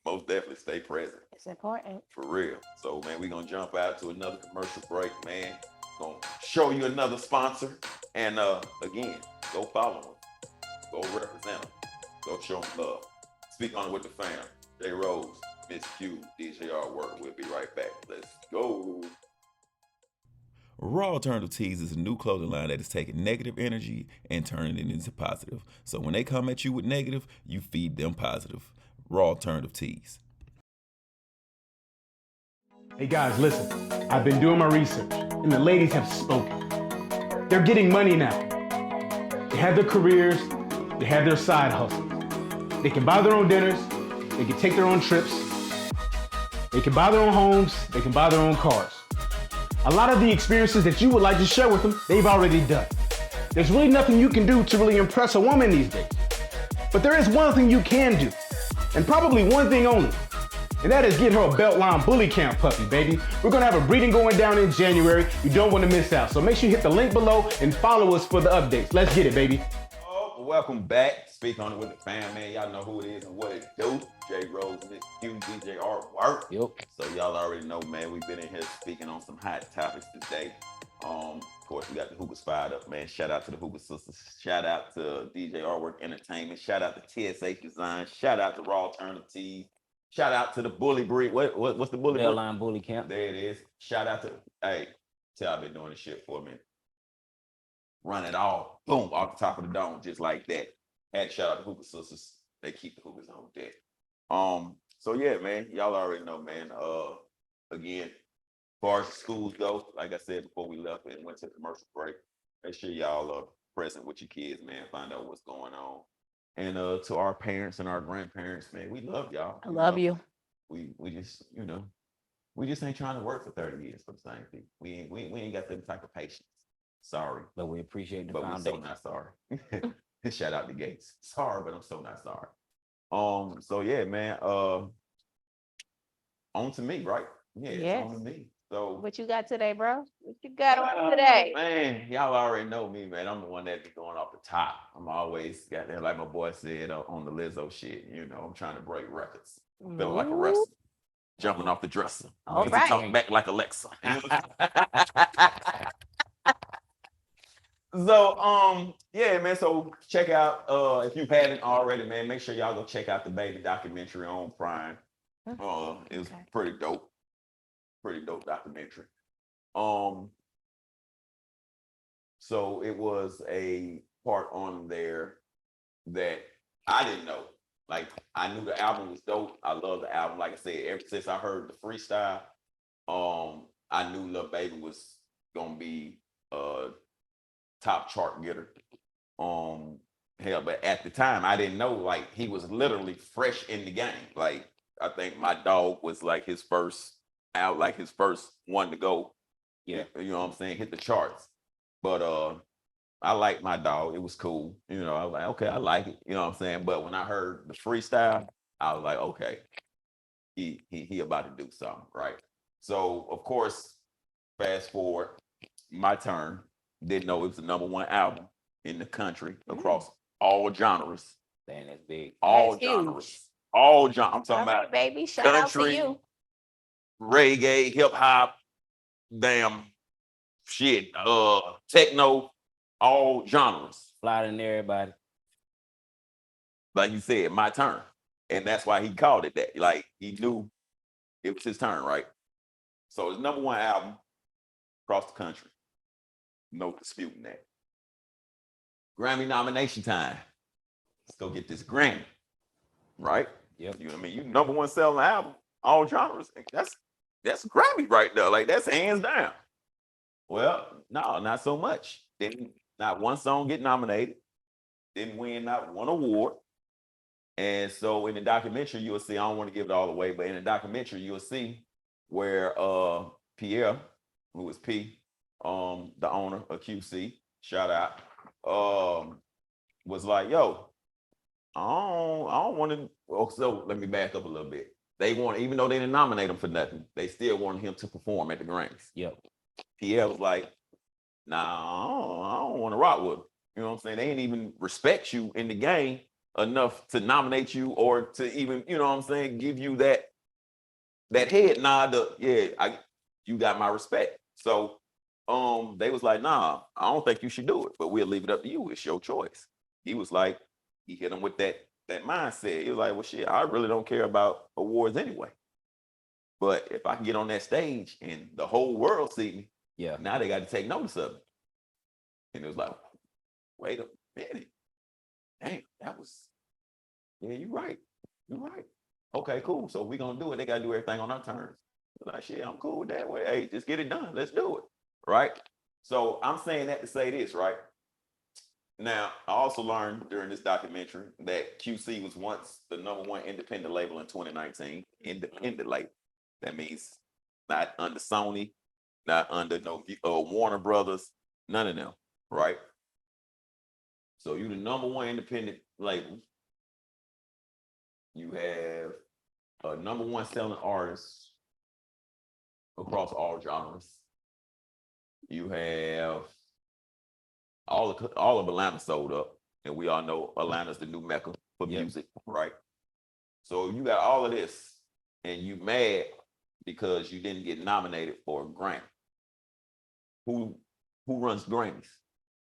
Most definitely stay present. It's important. For real. So, man, we're going to jump out to another commercial break, man. Going to show you another sponsor. And again, go follow them. Go represent them. Go show them love. Speak on it with the fam. J Rose, Miss Q, DJ Artwork. We'll be right back. Let's go. Raw Alternative Tees is a new clothing line that is taking negative energy and turning it into positive. So when they come at you with negative, you feed them positive. Raw Alternative Tees. Hey guys, listen. I've been doing my research, and the ladies have spoken. They're getting money now. They have their careers, they have their side hustles. They can buy their own dinners, they can take their own trips, they can buy their own homes, they can buy their own cars. A lot of the experiences that you would like to share with them, they've already done. There's really nothing you can do to really impress a woman these days. But there is one thing you can do, and probably one thing only, and that is get her a Beltline Bully Camp puppy, baby. We're gonna have a breeding going down in January. You don't wanna miss out. So make sure you hit the link below and follow us for the updates. Let's get it, baby. Oh, welcome back. Speak on it with the fam, man. Y'all know who it is and what it do. J Rose, Miss Q, DJ Artwork. Yep. So y'all already know, man, we've been in here speaking on some hot topics today. Of course, we got the Hoopers fired up, man. Shout out to the Hooper sisters. Shout out to DJ Artwork Entertainment. Shout out to TSH Design. Shout out to Raw Alternative Tees. Shout out to the Bully Breed. What's the Bully Breed? Beltline Bully Camp. There it is. Shout out to, hey, tell I've been doing this shit for a minute. Run it all, boom, off the top of the dome, just like that. Had to shout out to Hooper sisters. They keep the Hoopers on deck. So yeah, man, y'all already know, man. Again, far as schools go, like I said before we left and went to commercial break, make sure y'all are present with your kids, man. Find out what's going on. And to our parents and our grandparents, man, we love y'all. I love you. We just, we just ain't trying to work for 30 years for the same thing. We ain't got that type of patience. Sorry. But we appreciate the But we're so foundation. not sorry. Shout out to Gates. Sorry, but I'm so not sorry. So yeah, man. On to me, right? Yeah, it's on to me. So What you got today, bro? What you got on today? man, y'all already know me, man. I'm the one that be going off the top. I'm always got there, like my boy said on the Lizzo shit. I'm trying to break records. Feeling like a wrestler, jumping off the dresser. All Need to right. talk back like Alexa. So yeah, man. So check out if you haven't already, man, make sure y'all go check out the baby documentary on Prime. It was pretty dope. Pretty dope documentary. So it was a part on there that I didn't know. Like I knew the album was dope. I love the album. Like I said, ever since I heard the freestyle, I knew Lil Baby was gonna be top chart getter. Hell, but at the time I didn't know like he was literally fresh in the game. Like I think My Dog was like his first out, like his first one to go. Yeah. You know what I'm saying? Hit the charts. But I like My Dog. It was cool. I was like, okay, I like it. You know what I'm saying? But when I heard the freestyle, I was like, okay, he about to do something, right? So of course, fast forward, my turn. Didn't know it was the #1 album in the country across all genres. Man, that's big. All That's huge. genres. All genres. I'm talking All right, about baby. Shout out to country, you. reggae, hip hop, damn shit, techno, all genres. Fly than everybody. Like you said, my turn. And that's why he called it that. Like he knew it was his turn, right? So it's #1 album across the country. No disputing that. Grammy nomination time. Let's go get this Grammy. Right? Yep. You know what I mean? You #1 selling album, all genres. That's Grammy right there. Like that's hands down. Well, no, not so much. Not one song get nominated. Didn't win not one award. And so in the documentary, you'll see, I don't want to give it all away, but in the documentary, you'll see where Pierre, who is P, the owner of QC, shout out, was like, yo, I don't want to. Oh, so let me back up a little bit. They want, even though they didn't nominate him for nothing, they still wanted him to perform at the Grammys. Yep. Pierre was like, nah, I don't want to rock with him. You know what I'm saying? They ain't even respect you in the game enough to nominate you or to even, you know what I'm saying, give you that head nod. You got my respect. So they was like, nah, I don't think you should do it, but we'll leave it up to you. It's your choice. He was like, he hit him with that mindset. He was like, well, shit, I really don't care about awards anyway. But if I can get on that stage and the whole world see me, yeah, now they got to take notice of it. And it was like, wait a minute. Dang, you're right. You're right. Okay, cool. So we're going to do it. They got to do everything on our terms. Like, shit, I'm cool with that. Way. Hey, just get it done. Let's do it. Right? So I'm saying that to say this, right? Now, I also learned during this documentary that QC was once the #1 independent label in 2019. Independent label. That means not under Sony, not under no Warner Brothers, none of them, right? So you're the #1 independent label. You have a #1 selling artist across all genres. You have all of Atlanta sold up, and we all know Atlanta's the new mecca for music, right? So you got all of this, and you mad because you didn't get nominated for a Grammy. Who runs Grammys?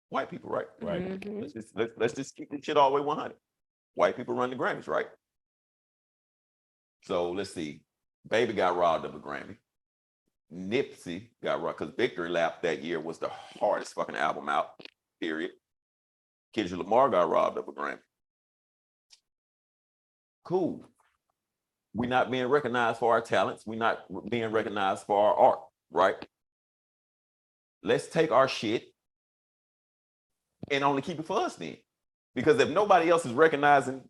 White people, right? Right. Mhm. Let's just keep this shit all the way 100. White people run the Grammys, right? So let's see. Baby got robbed of a Grammy. Nipsey got robbed because Victory Lap that year was the hardest fucking album out, period. Kendrick Lamar got robbed of a Grammy. Cool. We're not being recognized for our talents. We're not being recognized for our art. right? Let's take our shit and only keep it for us then. Because if nobody else is recognizing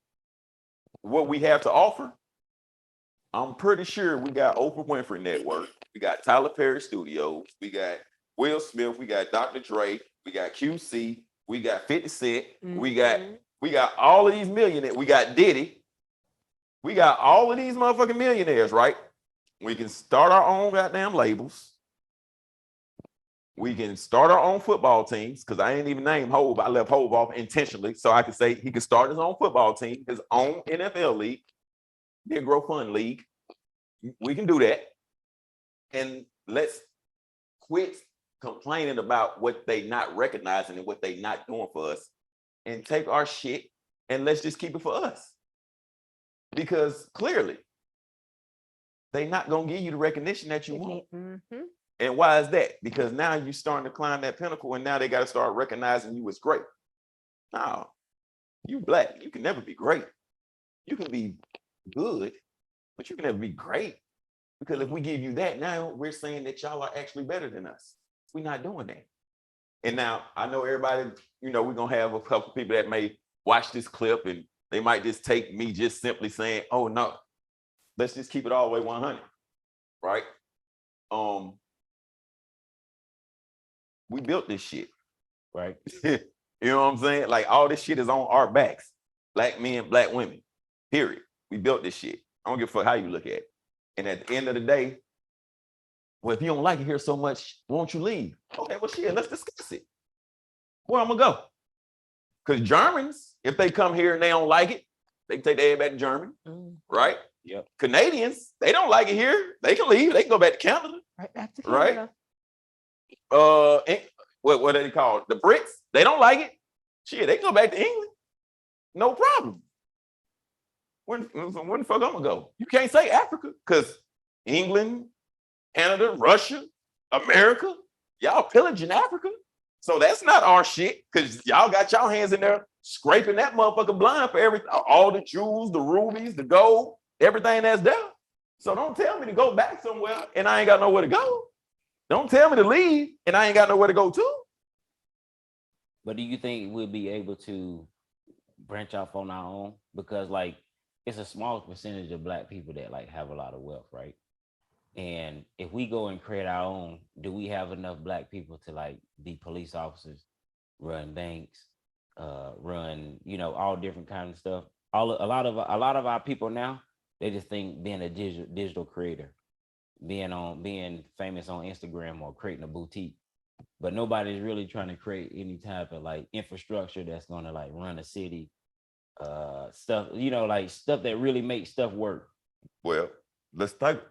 what we have to offer, I'm pretty sure we got Oprah Winfrey Network, we got Tyler Perry Studios, we got Will Smith, we got Dr. Dre, we got QC, we got 50 Cent, we got all of these millionaires, we got Diddy, we got all of these motherfucking millionaires, right? We can start our own goddamn labels. We can start our own football teams, because I ain't even named Hove. I left Hove off intentionally so I could say he could start his own football team, his own NFL league, Negro Fund League. We can do that. And let's quit complaining about what they not recognizing and what they not doing for us, and take our shit and let's just keep it for us. Because clearly, they not gonna give you the recognition that you want. And why is that? Because now you're starting to climb that pinnacle, and now they got to start recognizing you as great. No, you black, you can never be great. You can be good, but you can never be great. Because if we give you that, now we're saying that y'all are actually better than us. We're not doing that. And now I know everybody, we're gonna have a couple people that may watch this clip and they might just take me just simply saying, oh no, let's just keep it all the way 100, right? We built this shit, Right. you know what I'm saying? Like all this shit is on our backs, black men, black women, period. We built this shit. I don't give a fuck how you look at it. And at the end of the day, well, if you don't like it here so much, won't you leave? Okay, well, shit, let's discuss it. Where I'm gonna go? Because Germans, if they come here and they don't like it, they can take their head back to Germany, right? Yep. Canadians, they don't like it here. They can leave. They can go back to Canada. Right back to Canada. Right? What are they called? The Brits, they don't like it. Shit, they can go back to England. No problem. When the fuck I'm gonna go? You can't say Africa, because England, Canada, Russia, America, y'all pillaging Africa. So that's not our shit, because y'all got y'all hands in there scraping that motherfucker blind for everything, all the jewels, the rubies, the gold, everything that's there. So don't tell me to go back somewhere and I ain't got nowhere to go. Don't tell me to leave and I ain't got nowhere to go to. But do you think we'll be able to branch off on our own? Because like it's a small percentage of black people that like have a lot of wealth, right? And if we go and create our own, do we have enough black people to like be police officers, run banks, run, all different kinds of stuff? A lot of our people now, they just think being a digital creator, being famous on Instagram or creating a boutique, but nobody's really trying to create any type of like infrastructure that's gonna like run a city, stuff, like stuff that really makes stuff work. Well, let's take it.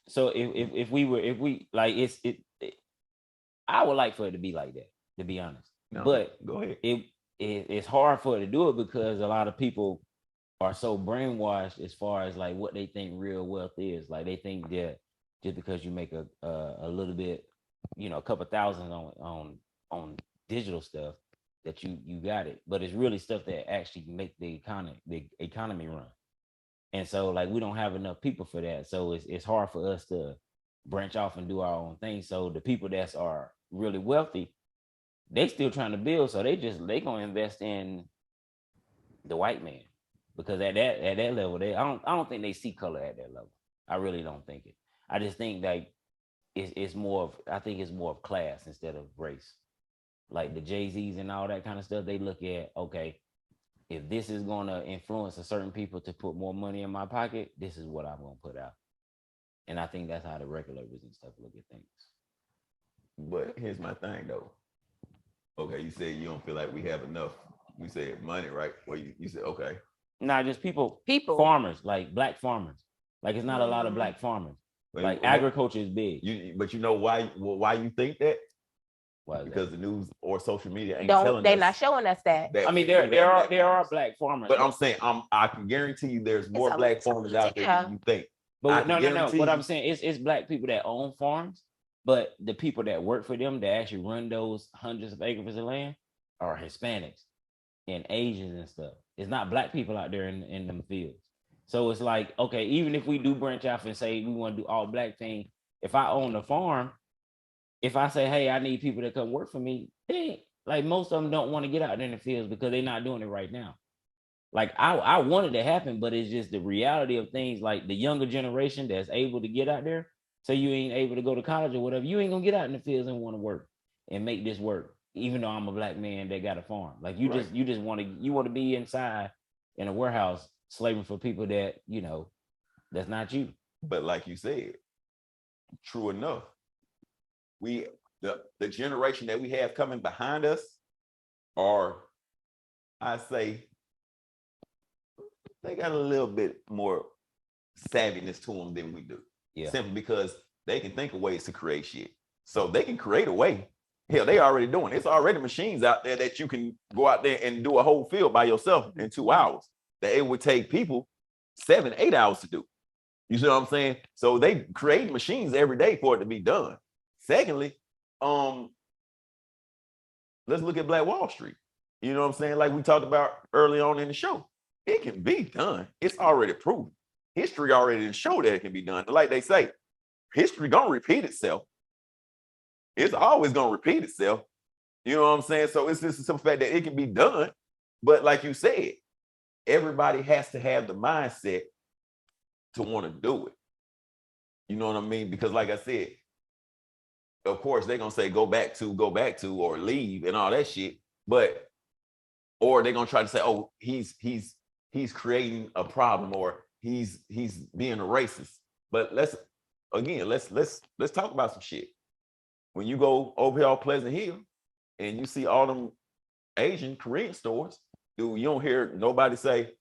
So if we like I would like for it to be like that, to be honest. No, but go ahead. It's hard for it to do it because a lot of people are so brainwashed as far as like what they think real wealth is. Like they think that just because you make a little bit, a couple thousand on digital stuff, that you got it. But it's really stuff that actually make the economy run. And so like we don't have enough people for that. So it's hard for us to branch off and do our own thing. So the people that are really wealthy, they still trying to build. So they gonna invest in the white man. Because at that level, I don't think they see color at that level. I really don't think it. I just think that it's more of class instead of race. Like the Jay-Z's and all that kind of stuff, they look at, okay, if this is gonna influence a certain people to put more money in my pocket, this is what I'm gonna put out. And I think that's how the regulators and stuff look at things. But here's my thing though. Okay, you said you don't feel like we have enough. We said money, right? Well, you said okay. Nah, just people, farmers, like black farmers. Like it's not a lot of black farmers. Like agriculture is big. But you know why you think that? Why? Because the news or social media ain't They're not showing us that. I mean, there are black farmers. But I'm saying I can guarantee you there's more black farmers out there than you think. But no. What I'm saying it's black people that own farms, but the people that work for them that actually run those hundreds of acres of land are Hispanics and Asians and stuff. It's not black people out there in them fields. So it's like, okay, even if we do branch off and say we want to do all black thing, if I own a farm, if I say, hey, I need people to come work for me, like most of them don't want to get out there in the fields because they're not doing it right now. Like I want it to happen, but it's just the reality of things. Like the younger generation that's able to get out there. So you ain't able to go to college or whatever. You ain't gonna get out in the fields and want to work and make this work. Even though I'm a black man that got a farm, like you just want to be inside in a warehouse slaving for people that that's not you. But like you said, true enough, the generation that we have coming behind us are, I say, they got a little bit more savviness to them than we do. Yeah. Simply because they can think of ways to create shit. So they can create a way. Hell, they already doing it. It's already machines out there that you can go out there and do a whole field by yourself in 2 hours. That it would take people 7-8 hours to do. You see what I'm saying? So they create machines every day for it to be done. Secondly, let's look at Black Wall Street. You know what I'm saying? Like we talked about early on in the show. It can be done. It's already proven. History already showed that it can be done. Like they say, history gonna repeat itself. It's always gonna repeat itself. You know what I'm saying? So it's just the simple fact that it can be done. But like you said, everybody has to have the mindset to want to do it. You know what I mean? Because like I said, of course they're gonna say go back to, or leave and all that shit. But or they're gonna try to say, oh, he's creating a problem, or he's being a racist. But let's talk about some shit. When you go over here on Pleasant Hill and you see all them Asian Korean stores, dude, you don't hear nobody say,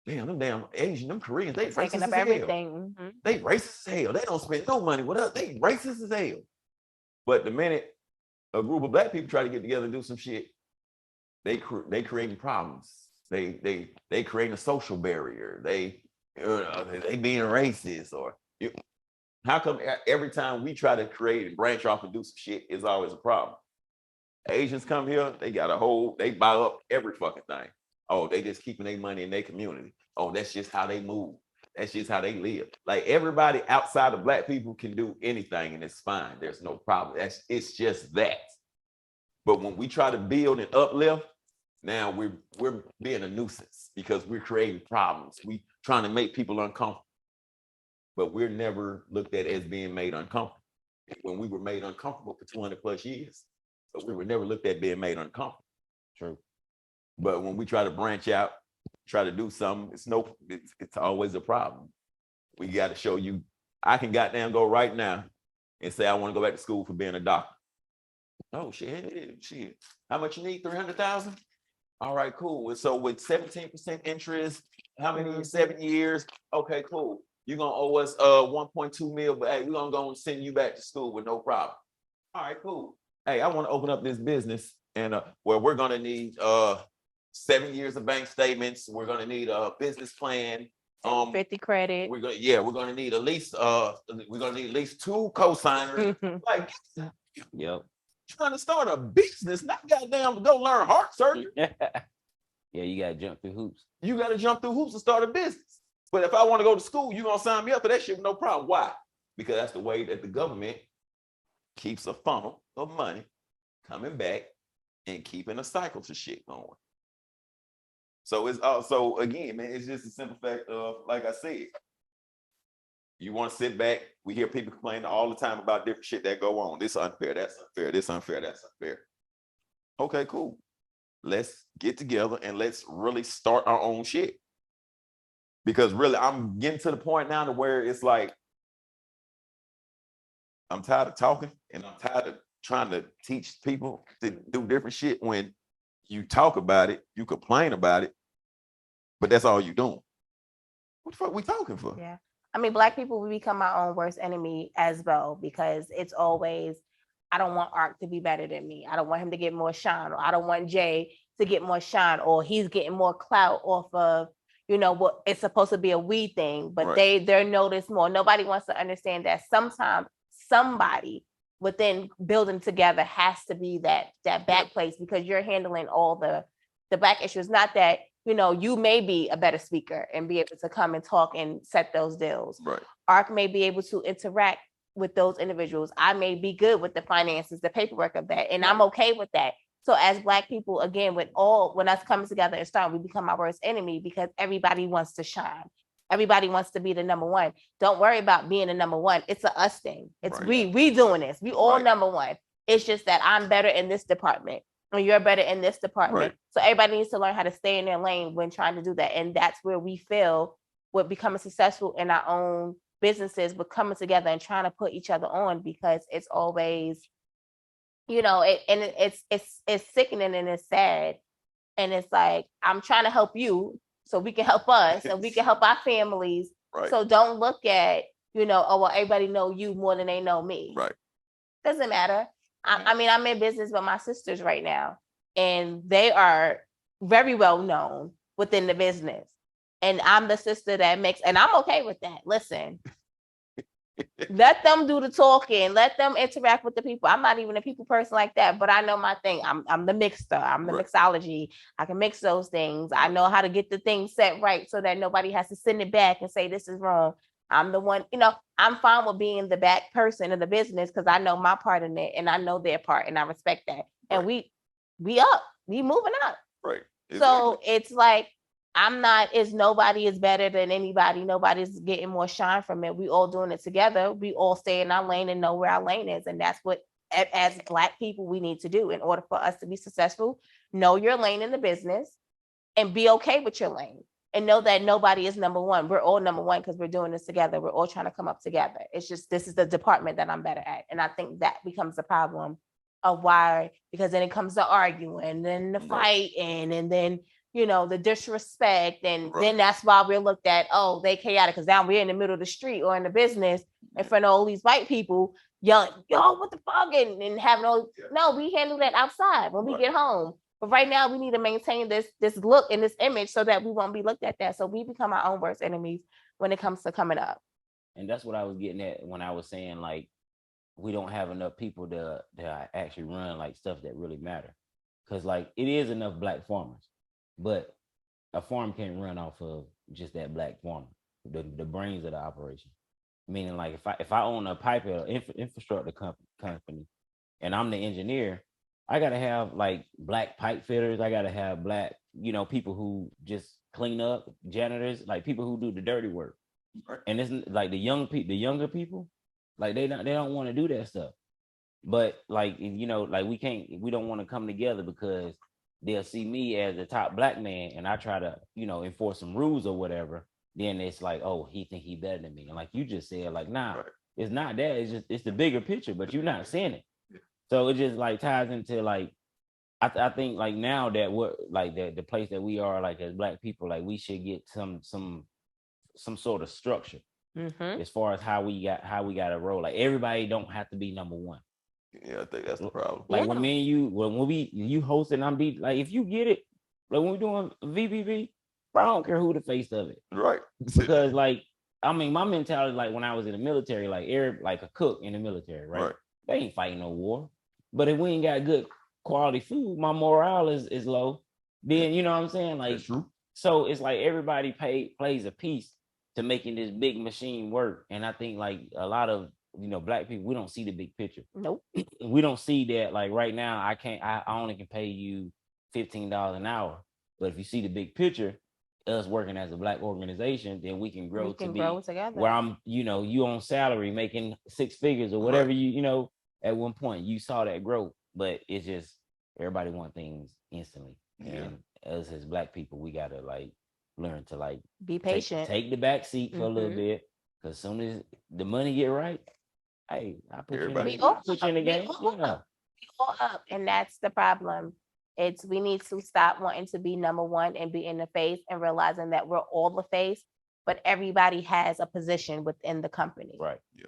damn, them damn Asian, them Koreans, they Taking racist up as everything. hell. They racist as hell. They don't spend no money with us. They racist as hell. But the minute a group of black people try to get together and do some shit, they creating problems. They creating a social barrier. They being racist. Or how come every time we try to create and branch off and do some shit, it's always a problem? Asians come here, they buy up every fucking thing. Oh, they just keeping their money in their community. Oh, that's just how they move. That's just how they live. Like everybody outside of black people can do anything and it's fine. There's no problem. It's just that. But when we try to build and uplift, now we're being a nuisance because we're creating problems. We trying to make people uncomfortable. But we're never looked at as being made uncomfortable. When we were made uncomfortable for 200 plus years, but we were never looked at being made uncomfortable. True. But when we try to branch out, try to do something, it's always a problem. We got to show you, I can goddamn go right now and say I want to go back to school for being a doctor. Oh shit. How much you need? 300,000? All right, cool. And so with 17% interest, how many 7 years? Okay, cool. You're gonna owe us 1.2 mil, but hey, we're gonna go and send you back to school with no problem. All right, cool. Hey, I want to open up this business, and where we're gonna need 7 years of bank statements. We're gonna need a business plan. 50 credit. We're gonna need at least 2 co-signers. Like, Yep. trying to start a business, not goddamn go learn heart surgery. Yeah, you gotta jump through hoops. You gotta jump through hoops to start a business. But if I want to go to school, you're gonna sign me up for that shit with no problem. Why? Because that's the way that the government keeps a funnel of money coming back and keeping a cycle to shit going. So it's also, again, man, it's just a simple fact of, like I said, you want to sit back. We hear people complaining all the time about different shit that go on. This unfair, that's unfair, this unfair, that's unfair. Okay, cool. Let's get together and let's really start our own shit. Because really, I'm getting to the point now to where it's like, I'm tired of talking and I'm tired of trying to teach people to do different shit. When you talk about it, you complain about it, but that's all you're doing. What the fuck we talking for? Yeah. I mean, Black people, we become our own worst enemy as well, because it's always, I don't want Ark to be better than me. I don't want him to get more shine, or I don't want Jay to get more shine, or he's getting more clout off of, what it's supposed to be a we thing, but Right. they're noticed more. Nobody wants to understand that sometimes somebody within building together has to be that back place, because you're handling all the Black issues. Not that, you may be a better speaker and be able to come and talk and set those deals. Right. Ark may be able to interact with those individuals. I may be good with the finances, the paperwork of that, and I'm okay with that. So as Black people, again, when us coming together and starting, we become our worst enemy because everybody wants to shine. Everybody wants to be the number one. Don't worry about being the number one. It's a us thing. It's Right. we doing this. We all Right. number one. It's just that I'm better in this department or you're better in this department. Right. So everybody needs to learn how to stay in their lane when trying to do that. And that's where we fail with becoming successful in our own businesses, but coming together and trying to put each other on, because it's always, it's sickening and it's sad. And it's like, I'm trying to help you so we can help us and we can help our families. Right. So don't look at, oh, well, everybody know you more than they know me. Right. Doesn't matter. I mean, I'm in business with my sisters right now, and they are very well known within the business. And I'm the sister that makes, and I'm okay with that. Listen, let them do the talking, let them interact with the people. I'm not even a people person like that, but I know my thing. I'm the mixer, I'm the Right. mixology. I can mix those things. I know how to get the thing set right so that nobody has to send it back and say this is wrong. I'm the one, I'm fine with being the back person in the business because I know my part in it and I know their part and I respect that. And we moving up. Right. So it's like, nobody is better than anybody. Nobody's getting more shine from it. We all doing it together. We all stay in our lane and know where our lane is. And that's what, as Black people, we need to do in order for us to be successful. Know your lane in the business and be okay with your lane. And know that nobody is number one. We're all number one because we're doing this together. We're all trying to come up together. It's just, this is the department that I'm better at. And I think that becomes a problem of why, because then it comes to arguing and the fighting and then, the disrespect. And then that's why we're looked at, oh, they chaotic because now we're in the middle of the street or in the business in front of all these white people yelling, yo, what the fuck? And having all, no, we handle that outside when we get home. But right now we need to maintain this look and this image so that we won't be looked at that. So we become our own worst enemies when it comes to coming up. And that's what I was getting at when I was saying, like, we don't have enough people to actually run like stuff that really matter. Because like it is enough Black farmers, but a farm can't run off of just that Black farmer, the brains of the operation. Meaning like if I own a pipe or infrastructure company and I'm the engineer, I gotta have like Black pipe fitters. I gotta have Black, people who just clean up, janitors, like people who do the dirty work. Right. And it's like the younger people, like they don't want to do that stuff. But like, like we don't want to come together because they'll see me as the top Black man and I try to, enforce some rules or whatever. Then it's like, oh, he think he better than me. And like you just said, like, nah, It's not that. It's the bigger picture, but you're not seeing it. So it just like ties into like, I think like now that we're like the place that we are like as Black people, like we should get some sort of structure as far as how we got to roll. Like everybody don't have to be number one. Yeah, I think that's the problem. Like when me and you, when you host and I'm like, if you get it, like when we're doing VBV, I don't care who the face of it. Right. Because like, I mean, my mentality, like when I was in the military, like like a cook in the military, right? They ain't fighting no war. But if we ain't got good quality food, my morale is low. Then you know what I'm saying? Like, so it's like everybody plays a piece to making this big machine work. And I think like a lot of Black people, we don't see the big picture. Nope. We don't see that like right now I only can pay you $15 an hour. But if you see the big picture, us working as a Black organization, then we can grow grow together. Where I'm, you on salary making 6 figures or whatever, at one point you saw that growth, but it's just everybody want things instantly. And us as Black people, we gotta like learn to like be patient, take the back seat for a little bit, because as soon as the money get right, hey, I put you in the game. We all up, and that's the problem. We need to stop wanting to be number one and be in the face and realizing that we're all the face, but everybody has a position within the company. Right. Yeah.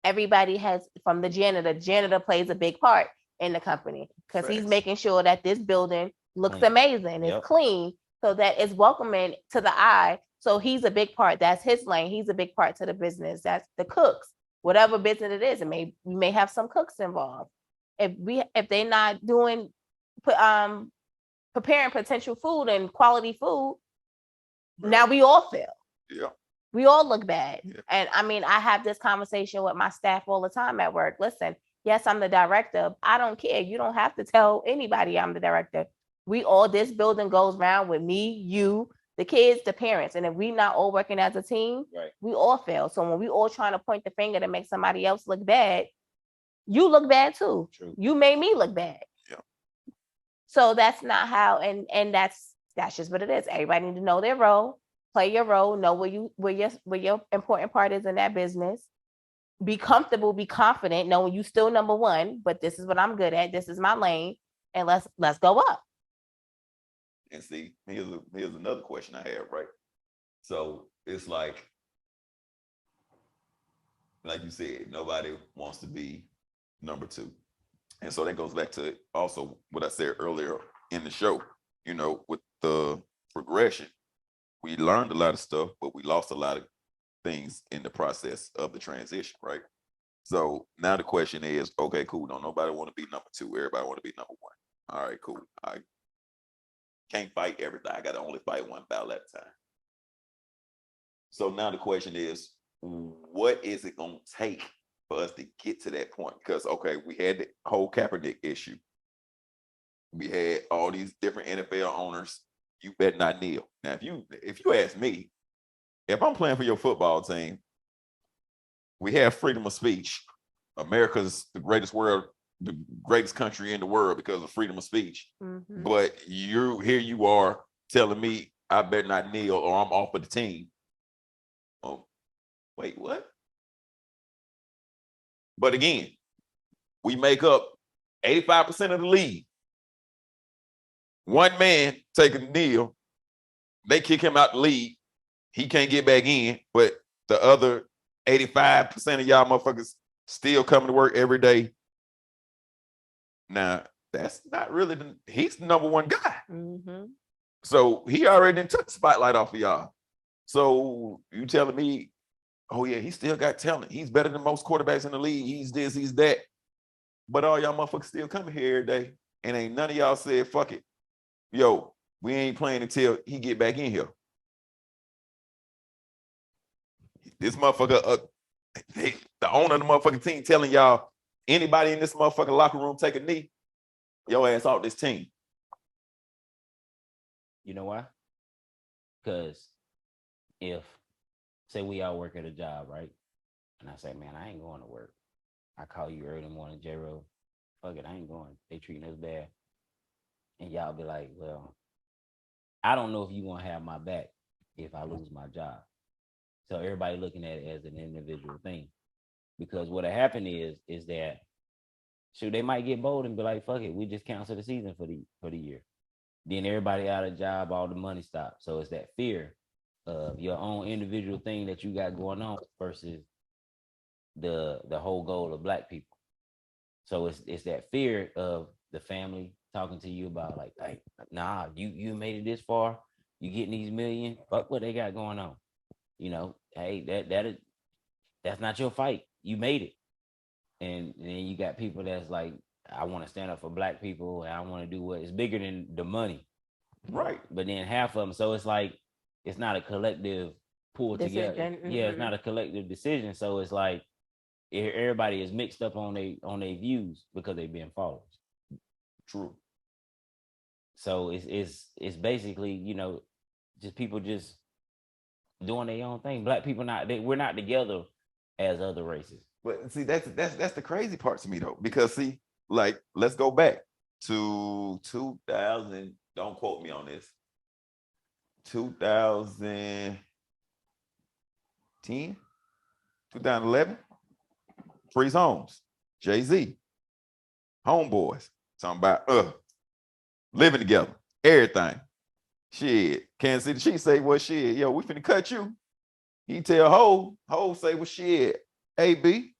Everybody has, from the janitor plays a big part in the company because he's making sure that this building looks amazing, it's clean, so that it's welcoming to the eye. So he's a big part. That's his lane. He's a big part to the business. That's the cooks, whatever business it is. We may have some cooks involved. If they're not doing preparing potential food and quality food, now we all fail. Yeah. We all look bad. Yeah. And I mean, I have this conversation with my staff all the time at work. Listen, yes, I'm the director. I don't care. You don't have to tell anybody I'm the director. This building goes round with me, you, the kids, the parents. And if we not all working as a team, Right. we all fail. So when we all trying to point the finger to make somebody else look bad, you look bad too. True. You made me look bad. Yeah. So that's not how, and that's just what it is. Everybody need to know their role, play your role, know where your important part is in that business. Be comfortable, be confident, knowing you still number one, but this is what I'm good at. This is my lane, and let's go up. And see, here's another question I have, right? So it's like you said, nobody wants to be number two. And so that goes back to also what I said earlier in the show, you know, with the progression, we learned a lot of stuff, but we lost a lot of things in the process of the transition, right? So now the question is, okay, cool. Don't nobody want to be number two. Everybody want to be number one. All right, cool. I can't fight everything. I got to only fight one battle at a time. So now the question is, what is it going to take for us to get to that point? Because, okay, we had the whole Kaepernick issue. We had all these different NFL owners. You better not kneel. Now, if you ask me, if I'm playing for your football team, we have freedom of speech. America's the greatest country in the world because of freedom of speech. Mm-hmm. But here you are telling me I better not kneel or I'm off of the team. Oh, wait, what? But again, we make up 85% of the league. One man take a kneel, they kick him out the league. He can't get back in, but the other 85% of y'all motherfuckers still coming to work every day. Now, that's not really he's the number one guy. Mm-hmm. So he already done took the spotlight off of y'all. So you telling me, oh yeah, he still got talent. He's better than most quarterbacks in the league. He's this, he's that. But all y'all motherfuckers still coming here every day. And ain't none of y'all said, fuck it. Yo, we ain't playing until he get back in here. This motherfucker, the owner of the motherfucking team telling y'all, anybody in this motherfucking locker room take a knee, your ass off this team. You know why? Because if, say we all work at a job, right? And I say, man, I ain't going to work. I call you early in the morning, J-Ro, fuck it, I ain't going. They treating us bad. And y'all be like, well, I don't know if you gonna have my back if I lose my job. So everybody looking at it as an individual thing. Because what happened is that, shoot, they might get bold and be like, fuck it, we just cancel the season for the year. Then everybody out of job, all the money stops. So it's that fear of your own individual thing that you got going on versus the whole goal of Black people. So it's that fear of the family talking to you about like, hey, nah, you made it this far, you getting these million, fuck what they got going on. You know, hey, that's not your fight. You made it. And then you got people that's like, I want to stand up for Black people and I want to do what is bigger than the money. Right. But then half of them, so it's like, it's not a collective pull together. Decision. Yeah, it's not a collective decision. So it's like everybody is mixed up on their views because they've been followers. True. So it's basically, you know, just people just doing their own thing. Black people we're not together as other races. But see, that's the crazy part to me though, because see, like, let's go back to 2000. Don't quote me on this. 2010, 2011. Freeze Homes, Jay-Z, Homeboys, talking about living together, everything. Shit, Kansas City Chiefs say, well, shit, yo, we finna cut you. He tell Ho say, well, shit, hey, B,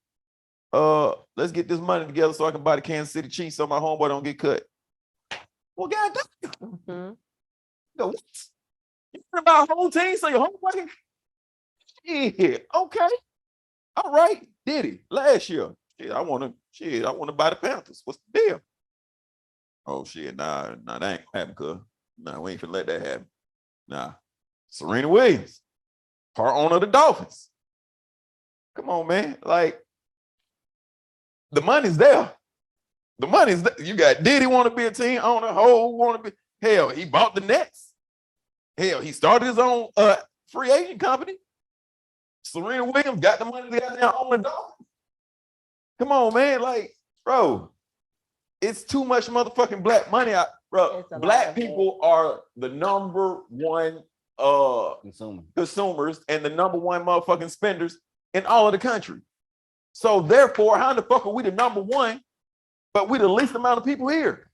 let's get this money together so I can buy the Kansas City Chiefs so my homeboy don't get cut. Well, goddamn. Mm-hmm. Yo, what? You want to buy a whole team so your homeboy can? Shit, okay. All right, did he last year? Shit, I want to buy the Panthers. What's the deal? Oh shit, nah, that ain't gonna happen, cuz. Nah, we ain't finna let that happen. Nah. Serena Williams. part owner of the Dolphins. Come on, man. Like, the money's there. The money's there. You got Diddy want to be a team owner, Ho want to be. Hell, he bought the Nets. Hell, he started his own free agent company. Serena Williams got the money to get there on the Dolphins. Come on, man. Like, bro, it's too much motherfucking black money out. Bro, black people are the number one consumers and the number one motherfucking spenders in all of the country. So therefore, how the fuck are we the number one, but we the least amount of people here?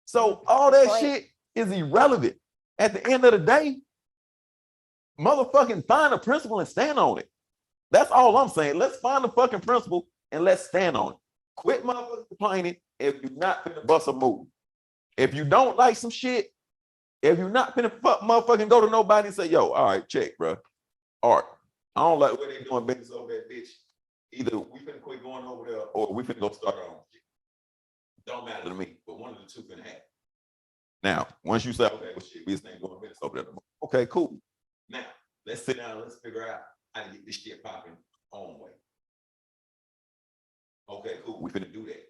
So all that shit is irrelevant. At the end of the day, motherfucking find a principle and stand on it. That's all I'm saying. Let's find a fucking principle and let's stand on it. Quit motherfucking complaining if you're not finna bust a move. If you don't like some shit, if you're not finna motherfucking go to nobody and say, yo, all right, check, bro. All right, I don't like what they doing business over there, bitch. Either we finna quit going over there or we finna go start our own shit. Don't matter to me, but one of the two finna happen. Now, once you say, okay, well, shit, we just ain't going business over there. Okay, cool. Now, let's sit down and let's figure out how to get this shit popping our own way. Okay, cool. We finna do that.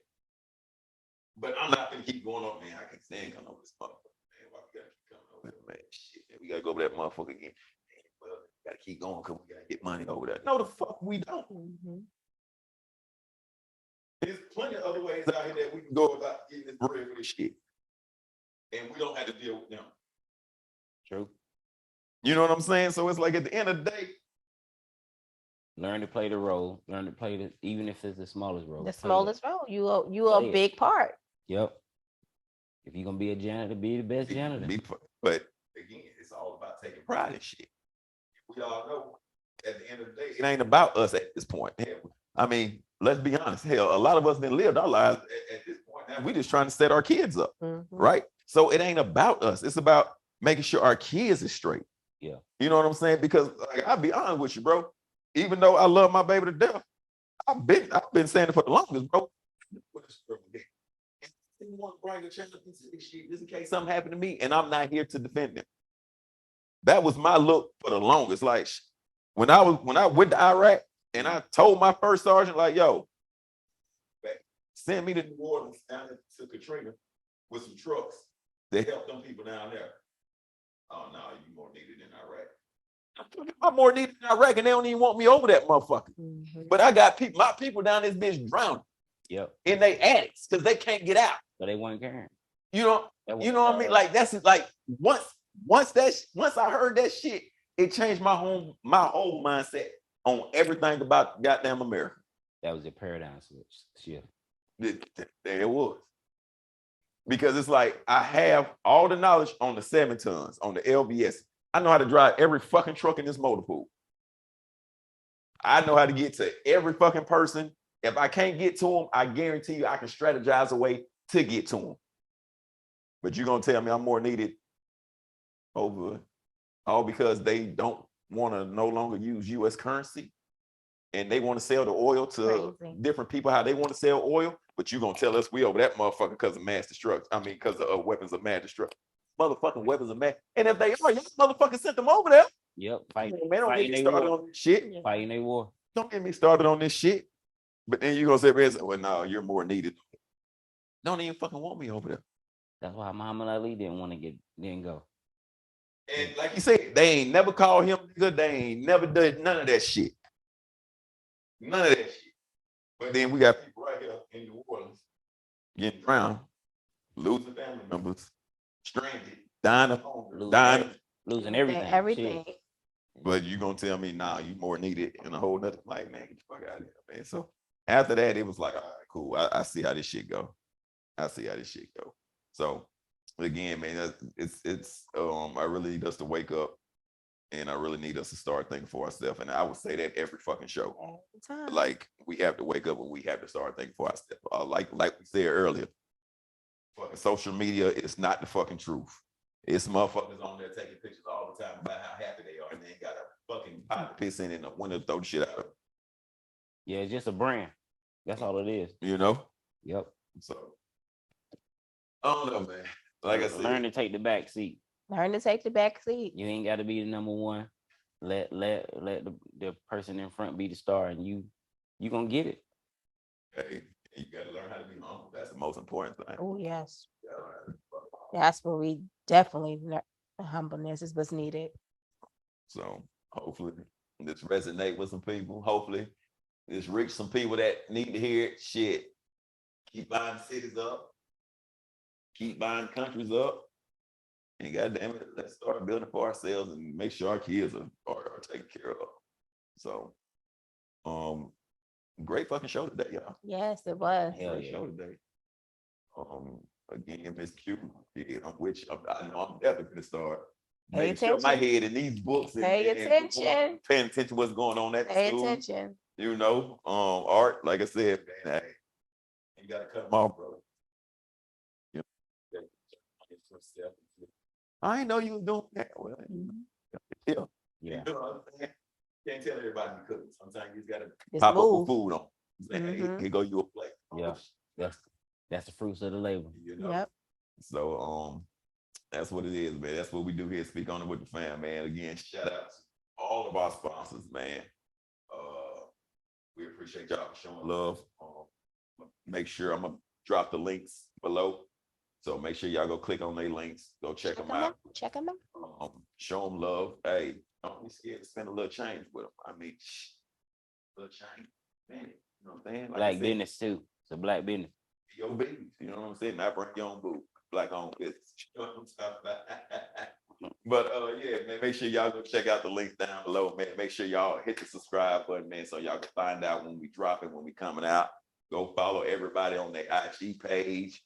But I'm not gonna keep going up, man. I can't stand coming over this motherfucker, man. Why we gotta keep coming over there, man? Shit, man. We gotta go over that motherfucker again. Man, well, we gotta keep going because we gotta get money over there. No, the fuck we don't. There's plenty of other ways out here that we can go about getting this bread for this shit. And we don't have to deal with them. True. You know what I'm saying? So it's like at the end of the day, learn to play the role. Learn to play the, even if it's the smallest role. The smallest role. You are a big part. Yep. If you're gonna be a janitor, be the best janitor. But again, it's all about taking pride in shit. We all know at the end of the day, it ain't about us at this point. Hell, I mean, let's be honest. Hell, a lot of us didn't live our lives at this point. Now we just trying to set our kids up, right? So it ain't about us. It's about making sure our kids is straight. Yeah. You know what I'm saying? Because like, I'll be honest with you, bro. Even though I love my baby to death, I've been saying it for the longest, bro. Want to bring a child into this shit just in case something happened to me, and I'm not here to defend them. That was my look for the longest. Like when I went to Iraq and I told my first sergeant, like, yo, send me to New Orleans down to Katrina with some trucks to help them people down there. Oh no, you more needed in Iraq. I'm more needed in Iraq, and they don't even want me over that motherfucker. But I got my people down this bitch drowning. Yep. In they attics because they can't get out. So they weren't caring. You know what I mean? Like that's like once I heard that shit, it changed my whole mindset on everything about goddamn America. That was a paradigm shift. There it was. Because it's like I have all the knowledge on the 7 tons, on the LBS. I know how to drive every fucking truck in this motor pool. I know how to get to every fucking person. If I can't get to them, I guarantee you I can strategize a way to get to them. But you're going to tell me I'm more needed over all because they don't want to no longer use U.S. currency and they want to sell the oil to different people how they want to sell oil. But you're going to tell us we over that motherfucker because of mass destruction. I mean, because of weapons of mass destruction. Motherfucking weapons of mass. And if they are, y'all motherfuckers sent them over there. Yep. Man, don't get me started on this shit. Fighting a war. Don't get me started on this shit. But then you're going to say, well, no, you're more needed. Don't even fucking want me over there. That's why Muhammad Ali didn't go. And like you said, they ain't never called him good. They ain't never done none of that shit. None of that shit. But then we got people right here in New Orleans getting drowned, losing family members, stranded, dying of hunger, losing everything. Everything. Shit. But you gonna tell me, nah, you more needed in a whole nother, like, man, get the fuck out of here, man. So after that, it was like, all right, cool. I see how this shit go. So again, man, it's I really need us to wake up, and I really need us to start thinking for ourselves. And I would say that every fucking show. Like we have to wake up and we have to start thinking for ourselves. Like we said earlier, fucking social media is not the fucking truth. It's motherfuckers on there taking pictures all the time about how happy they are, and they ain't got a fucking pot to piss in and a window to throw the shit out of. Yeah, it's just a brand. That's all it is. You know? Yep. So I don't know, man. Like I said, learn to take the back seat. Learn to take the back seat. You ain't got to be the number one. Let the person in front be the star, and you gonna get it. Hey, you gotta learn how to be humble. That's the most important thing. Oh, yes. You gotta learn how to be humble. That's where we definitely, humbleness is what's needed. So hopefully this resonate with some people. Hopefully this reach some people that need to hear it. Shit. Keep buying cities up. Keep buying countries up. And goddamn it, let's start building for ourselves and make sure our kids are taken care of. So great fucking show today, y'all. Yes, it was. Hell Great yeah. show today. Again, Miss Q, yeah, I'm with you. I know I'm definitely gonna start Pay making sure my attention. head in these books and, Pay and attention. paying attention to what's going on at the Pay school. attention. You know, Art, like I said, man, hey, you gotta cut them off, bro. You know, I didn't know you was doing that. Well, yeah. Yeah. You know what I'm saying? Can't tell everybody to cook. Sometimes you just gotta Just pop up move. with food on. Say, hey, Mhm. here go you a plate. Yeah. That's the fruits of the labor. You know? Yep. So that's what it is, man. That's what we do here. Speak on it with the fam, man. Again, shout out to all of our sponsors, man. We appreciate y'all for showing love. Make sure I'm gonna drop the links below. So make sure y'all go click on their links. Go check them out. Check them out. Show them love. Hey, don't be scared to spend a little change with them. I mean, a little change, man. You know what I'm saying? Like I Black said, business too. It's a black business. your business. You know what I'm saying? Not bring your own boo. Black owned business. You know what I'm talking about? But yeah, man, make sure y'all go check out the links down below, man. Make sure y'all hit the subscribe button, man, so y'all can find out when we drop it, when we coming out. Go follow everybody on their IG page.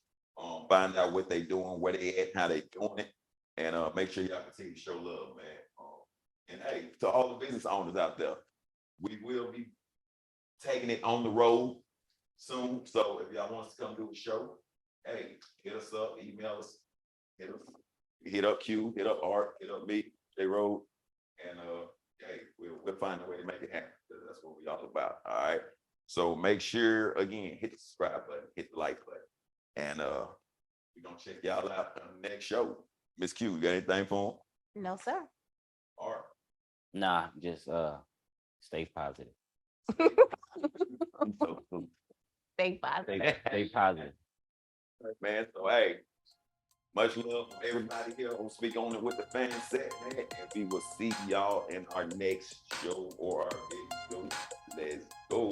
Find out what they doing, where they at, how they doing it, and make sure y'all continue to show love, man. And hey, to all the business owners out there, we will be taking it on the road soon. So if y'all want us to come do a show, hey, hit us up, email us, hit up Q, hit up Art, hit up me, J Road, and hey, we'll find a way to make it happen. That's what we all about. All right. So make sure again, hit the subscribe button, hit the like button, and we're gonna check y'all out on the next show. Miss Q, you got anything for them? No, sir. Art. Nah, just stay positive. Stay positive. Stay positive. Man, so hey, much love from everybody here on Speak On It with the Fan set, man. And we will see y'all in our next show or our video. Let's go.